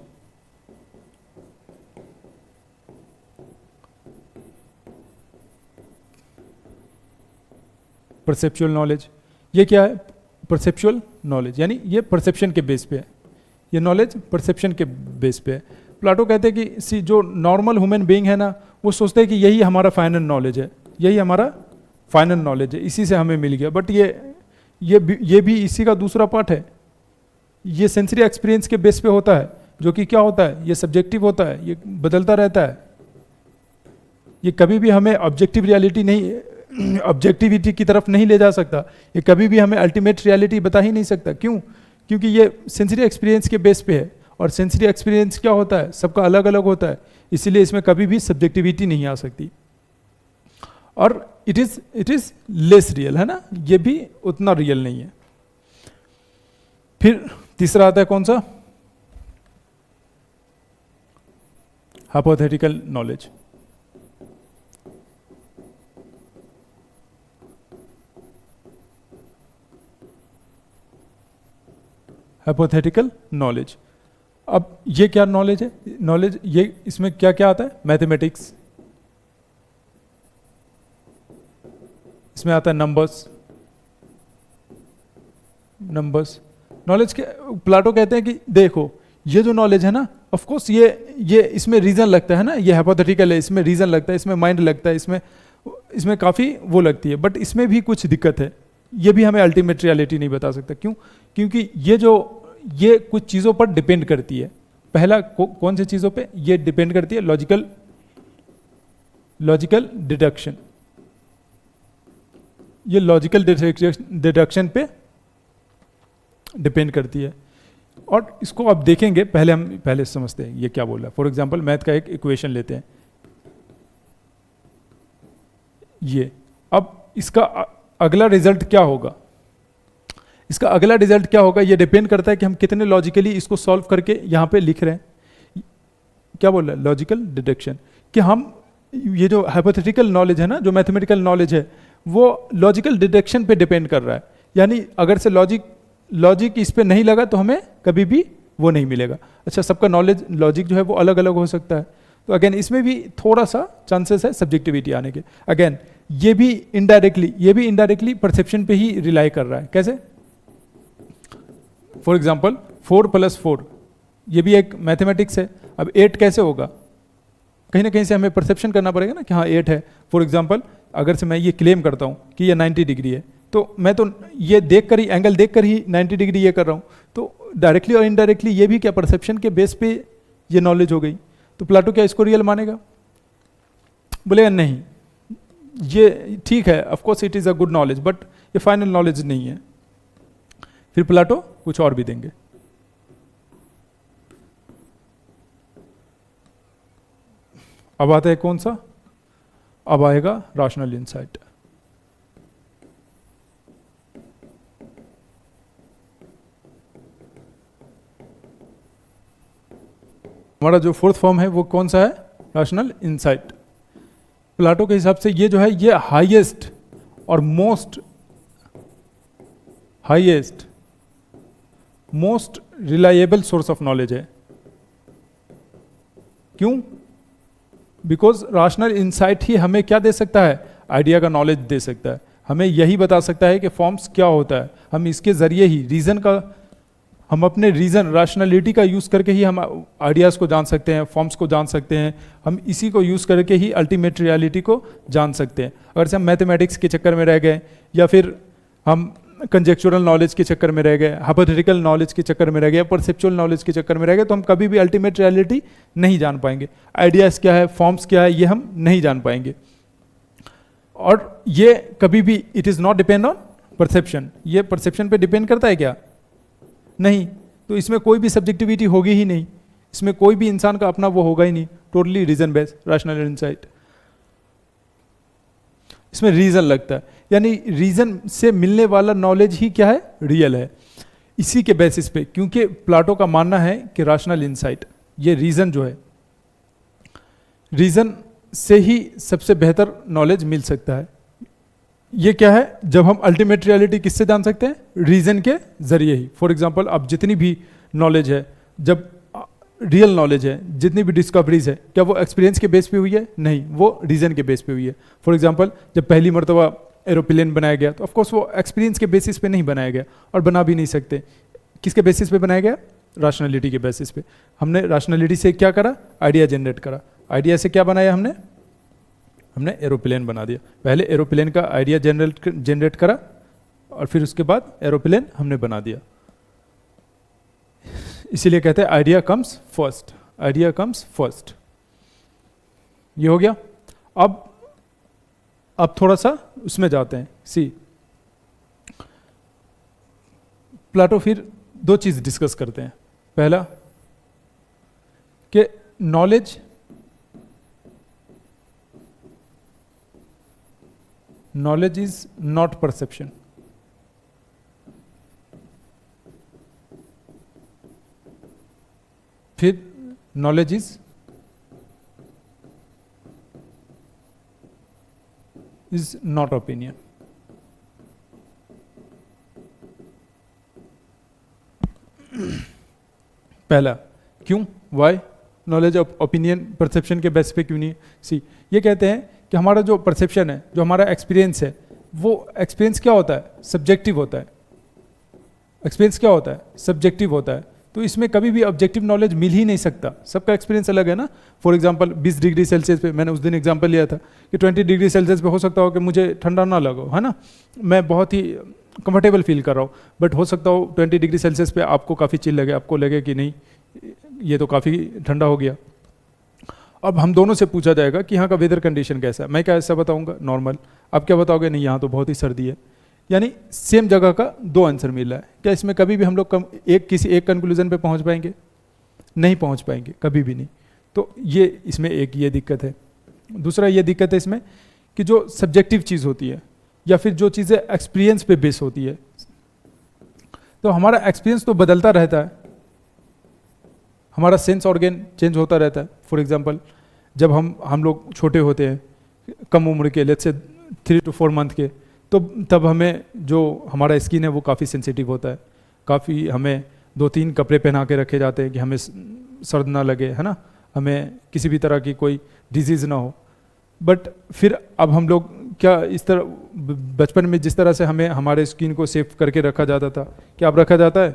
परसेप्चुअल नॉलेज ये क्या है? परसेप्चुअल नॉलेज यानी ये परसेप्शन के बेस पे है। ये नॉलेज परसेप्शन के बेस पे है। प्लाटो कहते हैं कि जो नॉर्मल ह्यूमन बीइंग है ना वो सोचते हैं कि यही हमारा फाइनल नॉलेज है, यही हमारा फाइनल नॉलेज है, इसी से हमें मिल गया। बट ये भी इसी का दूसरा पार्ट है। ये सेंसरी एक्सपीरियंस के बेस पे होता है, जो कि क्या होता है? ये सब्जेक्टिव होता है, ये बदलता रहता है। ये कभी भी हमें ऑब्जेक्टिव रियलिटी नहीं, ऑब्जेक्टिविटी की तरफ नहीं ले जा सकता। ये कभी भी हमें अल्टीमेट रियलिटी बता ही नहीं सकता। क्यों? क्योंकि ये सेंसरी एक्सपीरियंस के बेस पे है, और सेंसरी एक्सपीरियंस क्या होता है? सबका अलग अलग होता है, इसीलिए इसमें कभी भी सब्जेक्टिविटी नहीं आ सकती। और इट इज लेस रियल, है ना, ये भी उतना रियल नहीं है। फिर तीसरा आता है कौन सा? Hypothetical knowledge. Hypothetical knowledge. अब ये क्या नॉलेज है? नॉलेज ये इसमें क्या क्या आता है? मैथमेटिक्स, इसमें आता है नंबर्स। नॉलेज के प्लाटो कहते हैं कि देखो ये जो नॉलेज है ना, ऑफ कोर्स ये इसमें रीजन लगता है ना, ये हाइपोथेटिकल है, इसमें रीजन लगता है, इसमें माइंड लगता है, इसमें काफ़ी वो लगती है। बट इसमें भी कुछ दिक्कत है, ये भी हमें अल्टीमेट रियलिटी नहीं बता सकता। क्यों? क्योंकि ये कुछ चीज़ों पर डिपेंड करती है। पहला कौन सी चीज़ों पे? ये डिपेंड करती है लॉजिकल डिडक्शन। ये लॉजिकल डिडक्शन पे डिपेंड करती है। और इसको अब देखेंगे, पहले समझते हैं ये क्या बोल रहा है। फॉर एग्जांपल मैथ का एक इक्वेशन लेते हैं, ये। अब इसका अगला रिजल्ट क्या होगा? इसका अगला रिजल्ट क्या होगा ये डिपेंड करता है कि हम कितने लॉजिकली इसको सॉल्व करके यहाँ पे लिख रहे हैं। क्या बोल रहा है? Logical deduction. कि हम ये जो हाइपोथेटिकल नॉलेज है ना, जो मैथमेटिकल नॉलेज है, वो लॉजिकल डिडक्शन पे डिपेंड कर रहा है। यानी अगर से लॉजिक इस पे नहीं लगा तो हमें कभी भी वो नहीं मिलेगा। अच्छा, सबका लॉजिक जो है वो अलग अलग हो सकता है, तो अगेन इसमें भी थोड़ा सा चांसेस है सब्जेक्टिविटी आने के। अगेन ये भी इनडायरेक्टली परसेप्शन पे ही रिलाई कर रहा है। कैसे? फॉर एग्जाम्पल 4 + 4 ये भी एक मैथमेटिक्स है। अब 8 कैसे होगा? कहीं ना कहीं से हमें परसेप्शन करना पड़ेगा ना कि हाँ 8 है। फॉर एग्जांपल अगर से मैं ये क्लेम करता हूँ कि ये 90 डिग्री है, तो मैं तो ये देख कर ही, एंगल देख कर ही 90 डिग्री ये कर रहा हूँ, तो डायरेक्टली और इनडायरेक्टली ये भी क्या परसेप्शन के बेस पे ये नॉलेज हो गई। तो प्लाटो क्या इसको रियल मानेगा? बोलेगा नहीं, ये ठीक है, of course it is a good knowledge, but ये फाइनल नॉलेज नहीं है। फिर प्लाटो कुछ और भी देंगे। अब आता है कौन सा? अब आएगा रैशनल इंसाइट। हमारा जो फोर्थ फॉर्म है वो कौन सा है? Rational insight. प्लाटो के हिसाब से ये जो है ये हाईएस्ट और most reliable source of knowledge है। क्यों? बिकॉज रैशनल इंसाइट ही हमें क्या दे सकता है? आइडिया का नॉलेज दे सकता है, हमें यही बता सकता है कि फॉर्म्स क्या होता है। हम इसके जरिए ही रीजन का, हम अपने रीजन रैशनैलिटी का यूज़ करके ही हम आइडियाज़ को जान सकते हैं, फॉर्म्स को जान सकते हैं। हम इसी को यूज़ करके ही अल्टीमेट रियलिटी को जान सकते हैं। अगर से हम मैथमेटिक्स के चक्कर में रह गए, या फिर हम कंजेक्चुरल नॉलेज के चक्कर में रह गए, हाइपोथेटिकल नॉलेज के चक्कर में रह गए, परसेप्चुअल नॉलेज के चक्कर में रह गए, तो हम कभी भी अल्टीमेट रियलिटी नहीं जान पाएंगे। आइडियाज़ क्या है, फॉर्म्स क्या है, ये हम नहीं जान पाएंगे। और ये कभी भी it is not depend on perception. ये परसेप्शन पे डिपेंड करता है क्या? नहीं। तो इसमें कोई भी सब्जेक्टिविटी होगी ही नहीं, इसमें कोई भी इंसान का अपना वो होगा ही नहीं। Totally reason based rational insight. इसमें रीजन लगता है, यानी रीजन से मिलने वाला नॉलेज ही क्या है? रियल है। इसी के बेसिस पे, क्योंकि प्लाटो का मानना है कि रैशनल इंसाइट, ये रीजन जो है, रीजन से ही सबसे बेहतर नॉलेज मिल सकता है। ये क्या है? जब हम अल्टीमेट रियलिटी किससे जान सकते हैं? रीजन के जरिए ही। फॉर एग्जांपल अब जितनी भी नॉलेज है, जब रियल नॉलेज है, जितनी भी डिस्कवरीज है, क्या वो एक्सपीरियंस के बेस पे हुई है? नहीं, वो रीजन के बेस पे हुई है। फॉर एग्जांपल जब पहली मरतबा एरोप्लेन बनाया गया, तो ऑफकोर्स वो एक्सपीरियंस के बेसिस पे नहीं बनाया गया, और बना भी नहीं सकते। किसके बेसिस पे बनाया गया? रैशनैलिटी के बेसिस पे। हमने रैशनैलिटी से क्या करा? आइडिया जनरेट करा। आइडिया से क्या बनाया हमने एरोप्लेन बना दिया। पहले एरोप्लेन का आइडिया जनरेट करा, और फिर उसके बाद एरोप्लेन हमने बना दिया। इसीलिए कहते हैं idea comes first, idea comes first. ये हो गया। अब थोड़ा सा उसमें जाते हैं। सी, प्लाटो फिर दो चीज डिस्कस करते हैं। पहला कि नॉलेज इज नॉट परसेप्शन। फिर नॉलेज इज नॉट ओपिनियन। पहला क्यों? Why? Knowledge of opinion perception के बेस पे क्यों नहीं? सी, ये कहते हैं कि हमारा जो परसेप्शन है, जो हमारा एक्सपीरियंस है, वो एक्सपीरियंस क्या होता है? सब्जेक्टिव होता है। एक्सपीरियंस क्या होता है? सब्जेक्टिव होता है। तो इसमें कभी भी ऑब्जेक्टिव नॉलेज मिल ही नहीं सकता। सबका एक्सपीरियंस अलग है ना। फॉर एग्जांपल 20 डिग्री सेल्सियस पे, मैंने उस दिन एग्जांपल लिया था कि 20 डिग्री सेल्सियस पे हो सकता हो कि मुझे ठंडा ना लगो, है ना, मैं बहुत ही कंफर्टेबल फील कर रहा हूँ। बट हो सकता हो 20 डिग्री सेल्सियस पे आपको काफ़ी चिल लगे, आपको लगे कि नहीं ये तो काफ़ी ठंडा हो गया। अब हम दोनों से पूछा जाएगा कि यहाँ का वेदर कंडीशन कैसा है। मैं क्या ऐसा बताऊँगा? नॉर्मल। आप क्या बताओगे? नहीं, यहाँ तो बहुत ही सर्दी है। यानी सेम जगह का दो आंसर मिल रहा है। क्या इसमें कभी भी हम लोग किसी एक कंक्लूजन पे पहुंच पाएंगे? नहीं पहुंच पाएंगे, कभी भी नहीं। तो ये इसमें एक ये दिक्कत है। दूसरा ये दिक्कत है इसमें कि जो सब्जेक्टिव चीज़ होती है, या फिर जो चीज़ें एक्सपीरियंस पे बेस होती है, तो हमारा एक्सपीरियंस तो बदलता रहता है, हमारा सेंस ऑर्गन चेंज होता रहता है। फॉर एग्जांपल जब हम लोग छोटे होते हैं, कम उम्र के, लेट्स से 3 to 4 मंथ के, तो तब हमें जो हमारा स्किन है वो काफ़ी सेंसिटिव होता है। काफ़ी हमें 2-3 कपड़े पहना के रखे जाते हैं कि हमें सर्द ना लगे, है ना, हमें किसी भी तरह की कोई डिजीज़ ना हो। बट फिर अब हम लोग क्या इस तरह, बचपन में जिस तरह से हमें हमारे स्किन को सेफ करके रखा जाता था, क्या अब रखा जाता है?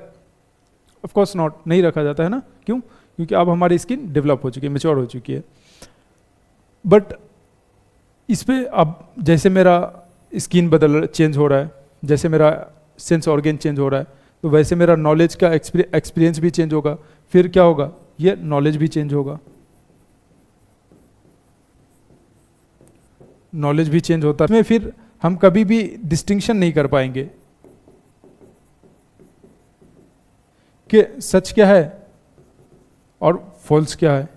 ऑफ कोर्स नॉट, नहीं रखा जाता है ना। क्यों? क्योंकि अब हमारी स्किन डेवलप हो चुकी है, मैच्योर हो चुकी है। बट इस पे अब जैसे मेरा स्किन चेंज हो रहा है, जैसे मेरा सेंस ऑर्गन चेंज हो रहा है, तो वैसे मेरा नॉलेज का एक्सपीरियंस भी चेंज होगा। फिर क्या होगा, ये नॉलेज भी चेंज होगा, नॉलेज भी चेंज होता है। फिर हम कभी भी डिस्टिंक्शन नहीं कर पाएंगे कि सच क्या है और फॉल्स क्या है,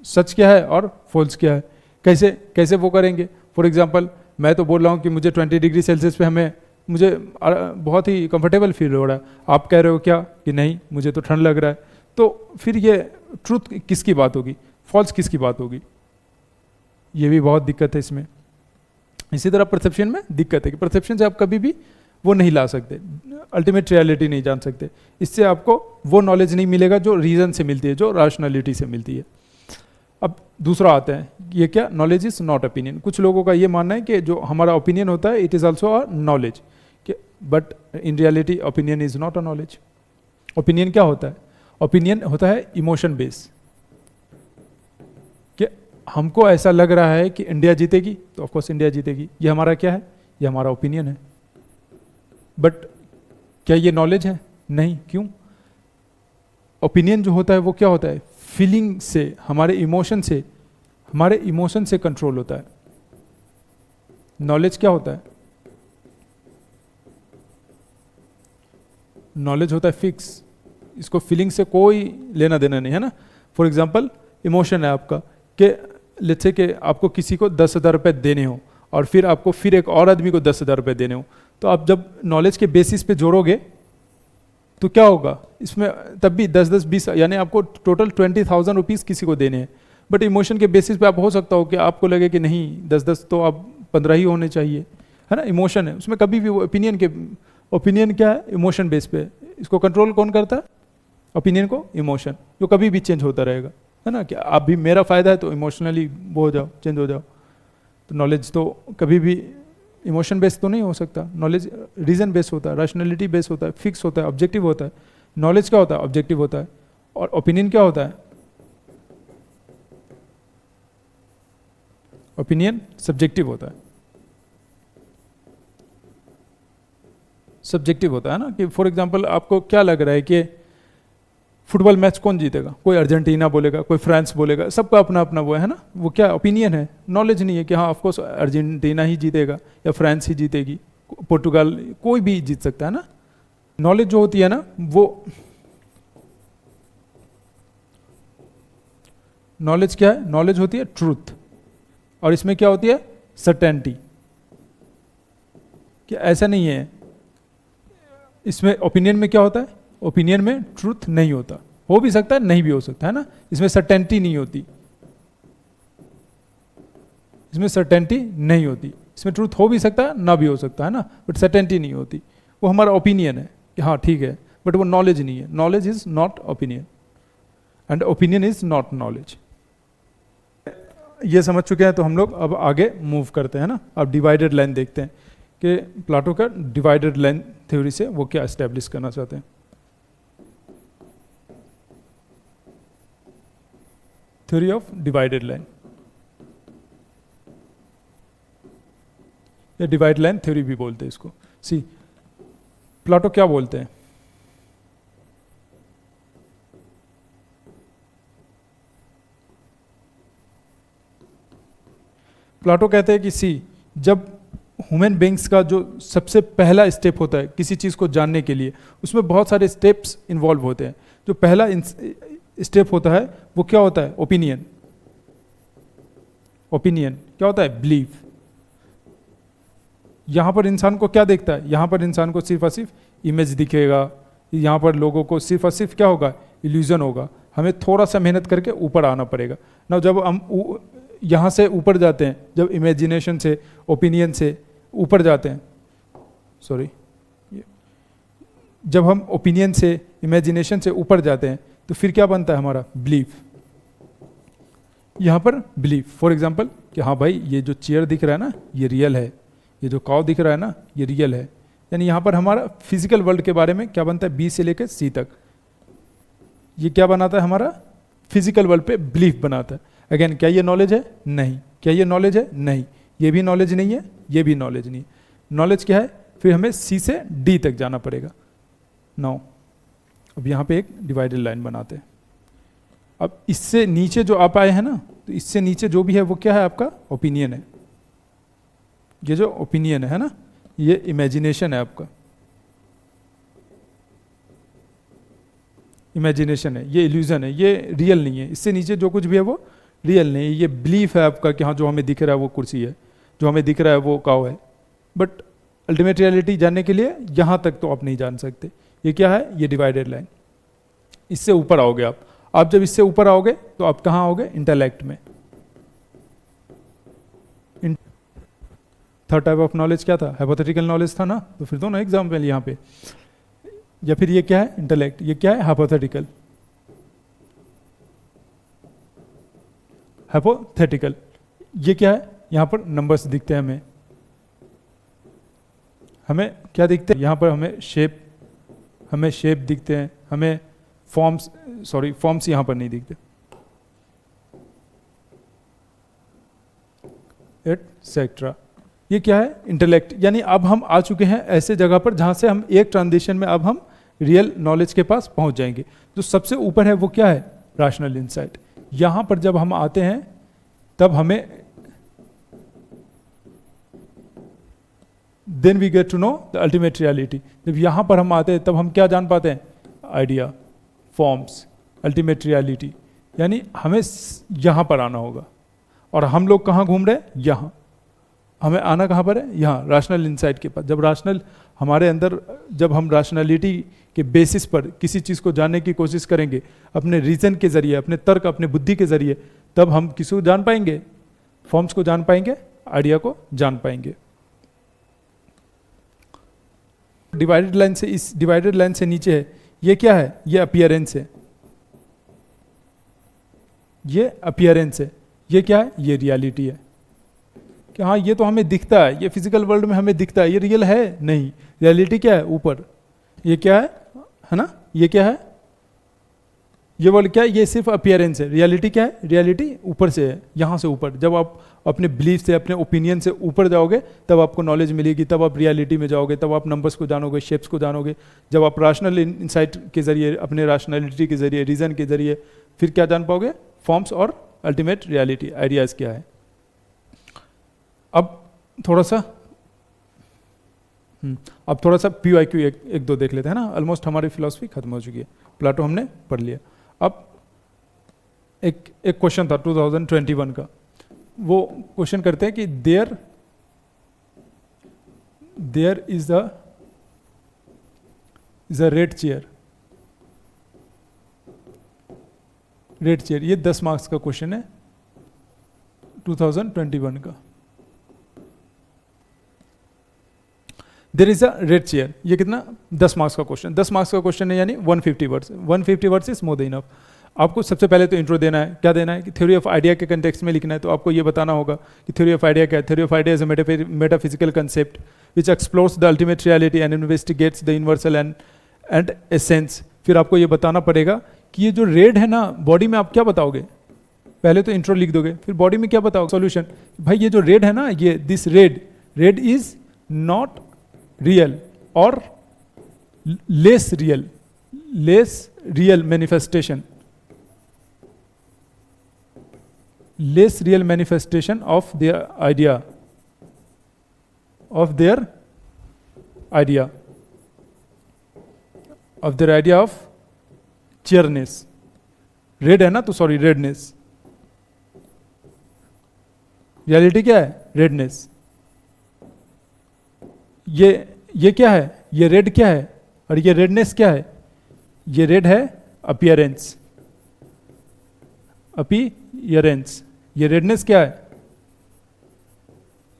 सच क्या है और फॉल्स क्या है। कैसे वो करेंगे? फॉर एग्जांपल मैं तो बोल रहा हूँ कि मुझे 20 डिग्री सेल्सियस पे मुझे बहुत ही कंफर्टेबल फील हो रहा है, आप कह रहे हो क्या कि नहीं मुझे तो ठंड लग रहा है। तो फिर ये ट्रूथ किसकी बात होगी, फॉल्स किसकी बात होगी? ये भी बहुत दिक्कत है इसमें। इसी तरह परसेप्शन में दिक्कत है कि परसेप्शन से आप कभी भी वो नहीं ला सकते, अल्टीमेट रियलिटी नहीं जान सकते। इससे आपको वो नॉलेज नहीं मिलेगा जो रीजन से मिलती है, जो रैशनैलिटी से मिलती है। अब दूसरा आता है, ये क्या, नॉलेज इज नॉट ओपिनियन। कुछ लोगों का ये मानना है कि जो हमारा ओपिनियन होता है it is also a knowledge, but in reality opinion is not a knowledge. Opinion क्या होता है? ओपिनियन होता है इमोशन बेस, कि हमको ऐसा लग रहा है कि इंडिया जीतेगी तो ऑफकोर्स इंडिया जीतेगी, ये हमारा क्या है, ये हमारा ओपिनियन है। बट क्या ये नॉलेज है? नहीं। क्यों? ओपिनियन जो होता है वो क्या होता है, फीलिंग से, हमारे इमोशन से कंट्रोल होता है। नॉलेज क्या होता है? नॉलेज होता है फिक्स, इसको फीलिंग से कोई लेना देना नहीं है ना। फॉर एग्जाम्पल इमोशन है आपका कि लेट्स से कि आपको किसी को 10,000 रुपये देने हो और फिर आपको फिर एक और आदमी को 10,000 रुपये देने हो, तो आप जब नॉलेज के बेसिस पे जोड़ोगे तो क्या होगा इसमें, तब भी 10-10, 20, यानी आपको टोटल 20,000 रुपीज़ किसी को देने हैं। बट इमोशन के बेसिस पे आप हो सकता हो कि आपको लगे कि नहीं 10-10 तो आप 15 ही होने चाहिए, है ना। इमोशन है उसमें, कभी भी वो ओपिनियन क्या है, इमोशन बेस पे। इसको कंट्रोल कौन करता है? ओपिनियन को, इमोशन, जो कभी भी चेंज होता रहेगा, है ना। कि आप भी, मेरा फायदा है तो इमोशनली वो हो जाओ, चेंज हो जाओ। तो नॉलेज तो कभी भी इमोशन बेस तो नहीं हो सकता। नॉलेज रीजन बेस होता है, रैशनैलिटी बेस होता है, फिक्स होता है, ऑब्जेक्टिव होता है। नॉलेज क्या होता है? ऑब्जेक्टिव होता है। और ओपिनियन क्या होता है? ओपिनियन सब्जेक्टिव होता है। सब्जेक्टिव होता है ना, कि फॉर एग्जांपल आपको क्या लग रहा है कि फुटबॉल मैच कौन जीतेगा, कोई अर्जेंटीना बोलेगा, कोई फ्रांस बोलेगा, सबका अपना अपना वो है ना, वो क्या ओपिनियन है, नॉलेज नहीं है कि हाँ ऑफकोर्स अर्जेंटीना ही जीतेगा या फ्रांस ही जीतेगी, पोर्टुगाल, कोई भी जीत सकता है ना। नॉलेज जो होती है ना, वो नॉलेज क्या है? नॉलेज होती है ट्रूथ, और इसमें क्या होती है? सर्टेनिटी। क्या ऐसा नहीं है इसमें? ओपिनियन में क्या होता है? ओपिनियन में ट्रूथ नहीं होता, हो भी सकता है नहीं भी हो सकता है ना। इसमें सर्टेनिटी नहीं होती, इसमें सर्टेनिटी नहीं होती। इसमें ट्रूथ हो भी सकता है ना भी हो सकता है ना, बट सर्टेनिटी नहीं होती। वो हमारा ओपिनियन है कि हाँ ठीक है, बट वो नॉलेज नहीं है। Knowledge is not opinion and opinion is not knowledge. ये समझ चुके हैं तो हम लोग अब आगे मूव करते हैं ना। अब डिवाइडेड लाइन देखते हैं कि प्लाटो का डिवाइडेड लाइन थ्योरी से वो क्या एस्टेब्लिश करना चाहते हैं। थ्योरी ऑफ डिवाइडेड लाइन, या डिवाइड लाइन थ्योरी भी बोलते हैं इसको। सी प्लाटो क्या बोलते हैं? प्लाटो कहते हैं कि सी, जब ह्यूमन बीइंग्स का जो सबसे पहला स्टेप होता है किसी चीज़ को जानने के लिए, उसमें बहुत सारे स्टेप्स इन्वॉल्व होते हैं। जो पहला स्टेप होता है वो क्या होता है? ओपिनियन। ओपिनियन क्या होता है? बिलीफ। यहाँ पर इंसान को क्या देखता है? यहाँ पर इंसान को सिर्फ और सिर्फ इमेज दिखेगा, यहाँ पर लोगों को सिर्फ और सिर्फ क्या होगा? इल्यूजन होगा। हमें थोड़ा सा मेहनत करके ऊपर आना पड़ेगा ना। जब हम यहाँ से ऊपर जाते हैं, जब इमेजिनेशन से, ओपिनियन से ऊपर जाते हैं, सॉरी, जब हम ओपिनियन से, इमेजिनेशन से ऊपर जाते हैं तो फिर क्या बनता है हमारा? बिलीफ। यहाँ पर बिलीफ, फॉर एग्जाम्पल कि हाँ भाई ये जो चेयर दिख रहा है ना ये रियल है, ये जो काव दिख रहा है ना ये रियल है। यानी यहाँ पर हमारा फिजिकल वर्ल्ड के बारे में क्या बनता है? बी से लेकर सी तक ये क्या बनाता है? हमारा फिजिकल वर्ल्ड पे बिलीफ बनाता है। अगेन क्या ये नॉलेज है? नहीं। क्या ये नॉलेज है? नहीं। ये भी नॉलेज नहीं है, ये भी नॉलेज नहीं है। नॉलेज क्या है? फिर हमें सी से डी तक जाना पड़ेगा। नाउ अब यहाँ पे एक डिवाइडेड लाइन बनाते हैं। अब इससे नीचे जो आप आए हैं ना, तो इससे नीचे जो भी है वो क्या है? आपका ओपिनियन है। ये जो ओपिनियन है ना, ये इमेजिनेशन है आपका, इमेजिनेशन है, ये इल्यूजन है, ये रियल नहीं है। इससे नीचे जो कुछ भी है वो रियल नहीं है। ये बिलीफ है आपका कि हाँ जो हमें दिख रहा है वो कुर्सी है, जो हमें दिख रहा है वो काऊ है, बट अल्टीमेट रियलिटी जानने के लिए यहाँ तक तो आप नहीं जान सकते। ये क्या है? ये डिवाइडेड लाइन। इससे ऊपर आओगे आप जब इससे ऊपर आओगे तो आप कहाँ आओगे? इंटेलेक्ट में। थर्ड टाइप ऑफ नॉलेज क्या था? हाइपोथेटिकल नॉलेज था ना, तो फिर दो ना एग्जाम्पल यहाँ पे। या फिर ये क्या है? इंटेलेक्ट। ये क्या है? हाइपोथेटिकल। हाइपोथेटिकल ये क्या है? यहाँ पर नंबर्स दिखते हैं हमें क्या दिखते हैं? यहाँ पर हमें शेप दिखते हैं, हमें फॉर्म्स यहाँ पर नहीं दिखते, एटसेट्रा। ये क्या है? इंटेलेक्ट। यानी अब हम आ चुके हैं ऐसे जगह पर जहाँ से हम एक ट्रांजिशन में अब हम रियल नॉलेज के पास पहुँच जाएंगे। जो सबसे ऊपर है वो क्या है? Rational insight. यहाँ पर जब हम आते हैं तब हमें then we get to know the ultimate reality. जब यहाँ पर हम आते हैं तब हम क्या जान पाते हैं? Idea, forms, ultimate reality. यानी हमें यहाँ पर आना होगा। और हम लोग कहाँ घूम रहे हैं? यहाँ। हमें आना कहाँ पर है? यहाँ, रैशनल इंसाइट के पास। जब रैशनल हमारे अंदर, जब हम रैशनैलिटी के बेसिस पर किसी चीज़ को जानने की कोशिश करेंगे, अपने रीजन के जरिए, अपने तर्क, अपने बुद्धि के जरिए, तब हम किसी को जान पाएंगे? फॉर्म्स को जान पाएंगे, आइडिया को जान पाएंगे। डिवाइडेड लाइन से, इस डिवाइडेड लाइन से नीचे है, ये क्या है? ये अपीयरेंस है। ये अपीयरेंस है। ये क्या है? ये रियलिटी है कि हाँ ये तो हमें दिखता है, ये फिजिकल वर्ल्ड में हमें दिखता है, ये रियल है नहीं। रियलिटी क्या है? ऊपर। ये क्या है ना? ये क्या है? ये वर्ल्ड क्या है? ये सिर्फ अपीयरेंस है। रियलिटी क्या है? रियलिटी ऊपर से है, यहाँ से ऊपर। जब आप अपने बिलीफ से, अपने ओपिनियन से ऊपर जाओगे तब आपको नॉलेज मिलेगी, तब आप रियलिटी में जाओगे, तब आप नंबर्स को जानोगे, शेप्स को जानोगे। जब आप रैशनल इंसाइट के जरिए, अपने रैशनैलिटी के जरिए, रीजन के जरिए, फिर क्या जान पाओगे? फॉर्म्स और अल्टीमेट रियलिटी, आइडियाज क्या है। अब थोड़ा सा PYQ एक दो देख लेते हैं ना। ऑलमोस्ट हमारी फिलॉसफी खत्म हो चुकी है, प्लेटो हमने पढ़ लिया। अब एक क्वेश्चन था 2021 का, वो क्वेश्चन करते हैं कि there is a red chair. ये 10 मार्क्स का क्वेश्चन है 2021 का। There is a red chair, ये कितना? 10 मार्क्स का क्वेश्चन। 10 मार्क्स का क्वेश्चन है यानी 150 words. 150 words is more than enough. आपको सबसे पहले तो इंट्रो देना है। क्या देना है? कि थ्योरी ऑफ आइडिया के कंटेक्स्ट में लिखना है। तो आपको ये बताना होगा कि थ्योरी ऑफ आइडिया क्या है। Theory of idea is a metaphysical concept which explores the ultimate reality and investigates the universal and essence. फिर आपको ये बताना पड़ेगा कि ये जो रेड है ना, बॉडी में आप क्या बताओगे? पहले तो इंट्रो लिख दोगे, फिर बॉडी में क्या बताओगे? सॉल्यूशन। भाई ये जो रेड है ना, ये this red is not real और less real manifestation, of their idea of chairness. Red है ना, तो सॉरी, रेडनेस। रियलिटी क्या है? रेडनेस। ये क्या है? ये रेड क्या है? और ये रेडनेस क्या है? ये रेड है अपीयरेंस। ये रेडनेस क्या है?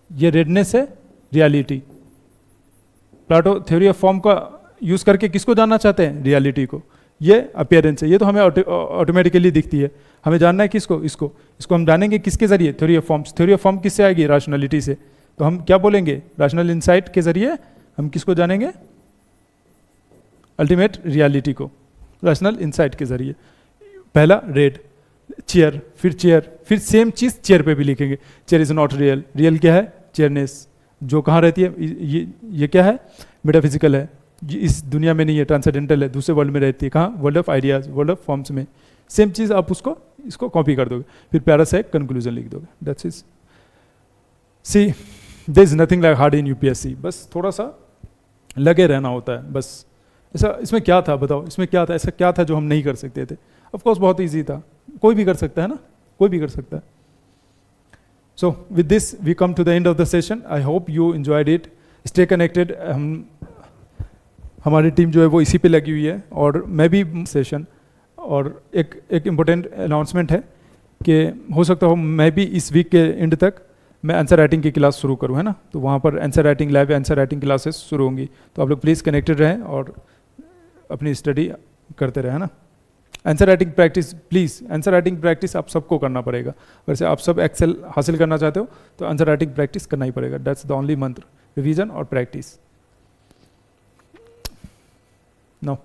ये रेडनेस है reality. Plato theory of form का यूज करके किसको जानना चाहते हैं? रियलिटी को। ये अपीयरेंस है, ये तो हमें ऑटोमेटिकली दिखती है। हमें जानना है किसको? इसको हम जानेंगे किसके जरिए? Theory of forms. Theory of form किससे आएगी? रैशनैलिटी से। तो हम क्या बोलेंगे? रैशनल इंसाइट के जरिए हम किसको जानेंगे? अल्टीमेट रियलिटी को, रैशनल इंसाइट के जरिए। पहला रेड। चेयर, फिर सेम चीज़ चेयर पे भी लिखेंगे, chair is not real, real क्या है, चेयरनेस, जो कहाँ रहती है, ये क्या है, मेटाफिजिकल है, इस दुनिया में नहीं है, ट्रांसेंडेंटल है, दूसरे वर्ल्ड में रहती है, कहाँ, world of ideas, world of forms में। सेम चीज़ आप इसको कॉपी कर दोगे, फिर प्यारा सा एक कंक्लूजन लिख दोगे, that's is. See there is nothing like hard in UPSC, बस थोड़ा सा लगे रहना होता है बस। ऐसा इसमें क्या था बताओ, इसमें क्या था, ऐसा क्या था जो हम नहीं कर सकते थे? ऑफ कोर्स बहुत ईजी था, कोई भी कर सकता है ना, कोई भी कर सकता है। So with this we come to the end of the session, I hope you enjoyed it, stay connected. हमारी टीम जो है वो इसी पे लगी हुई है, और मैं भी सेशन, और एक इम्पोर्टेंट अनाउंसमेंट है कि हो सकता हो मैं भी इस वीक के एंड तक मैं आंसर राइटिंग की क्लास शुरू करूँ, है ना, तो वहाँ पर answer writing live answer writing classes शुरू होंगी, तो आप लोग प्लीज़ कनेक्टेड रहें और अपनी स्टडी करते रहें, है ना। Answer writing practice, please answer writing practice आप सबको करना पड़ेगा, वैसे आप सब एक्सेल हासिल करना चाहते हो तो आंसर राइटिंग प्रैक्टिस करना ही पड़ेगा, that's the only mantra, revision और practice. No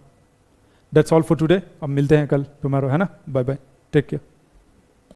that's all for today, अब मिलते हैं कल टुमारो, है ना, बाय बाय, टेक केयर।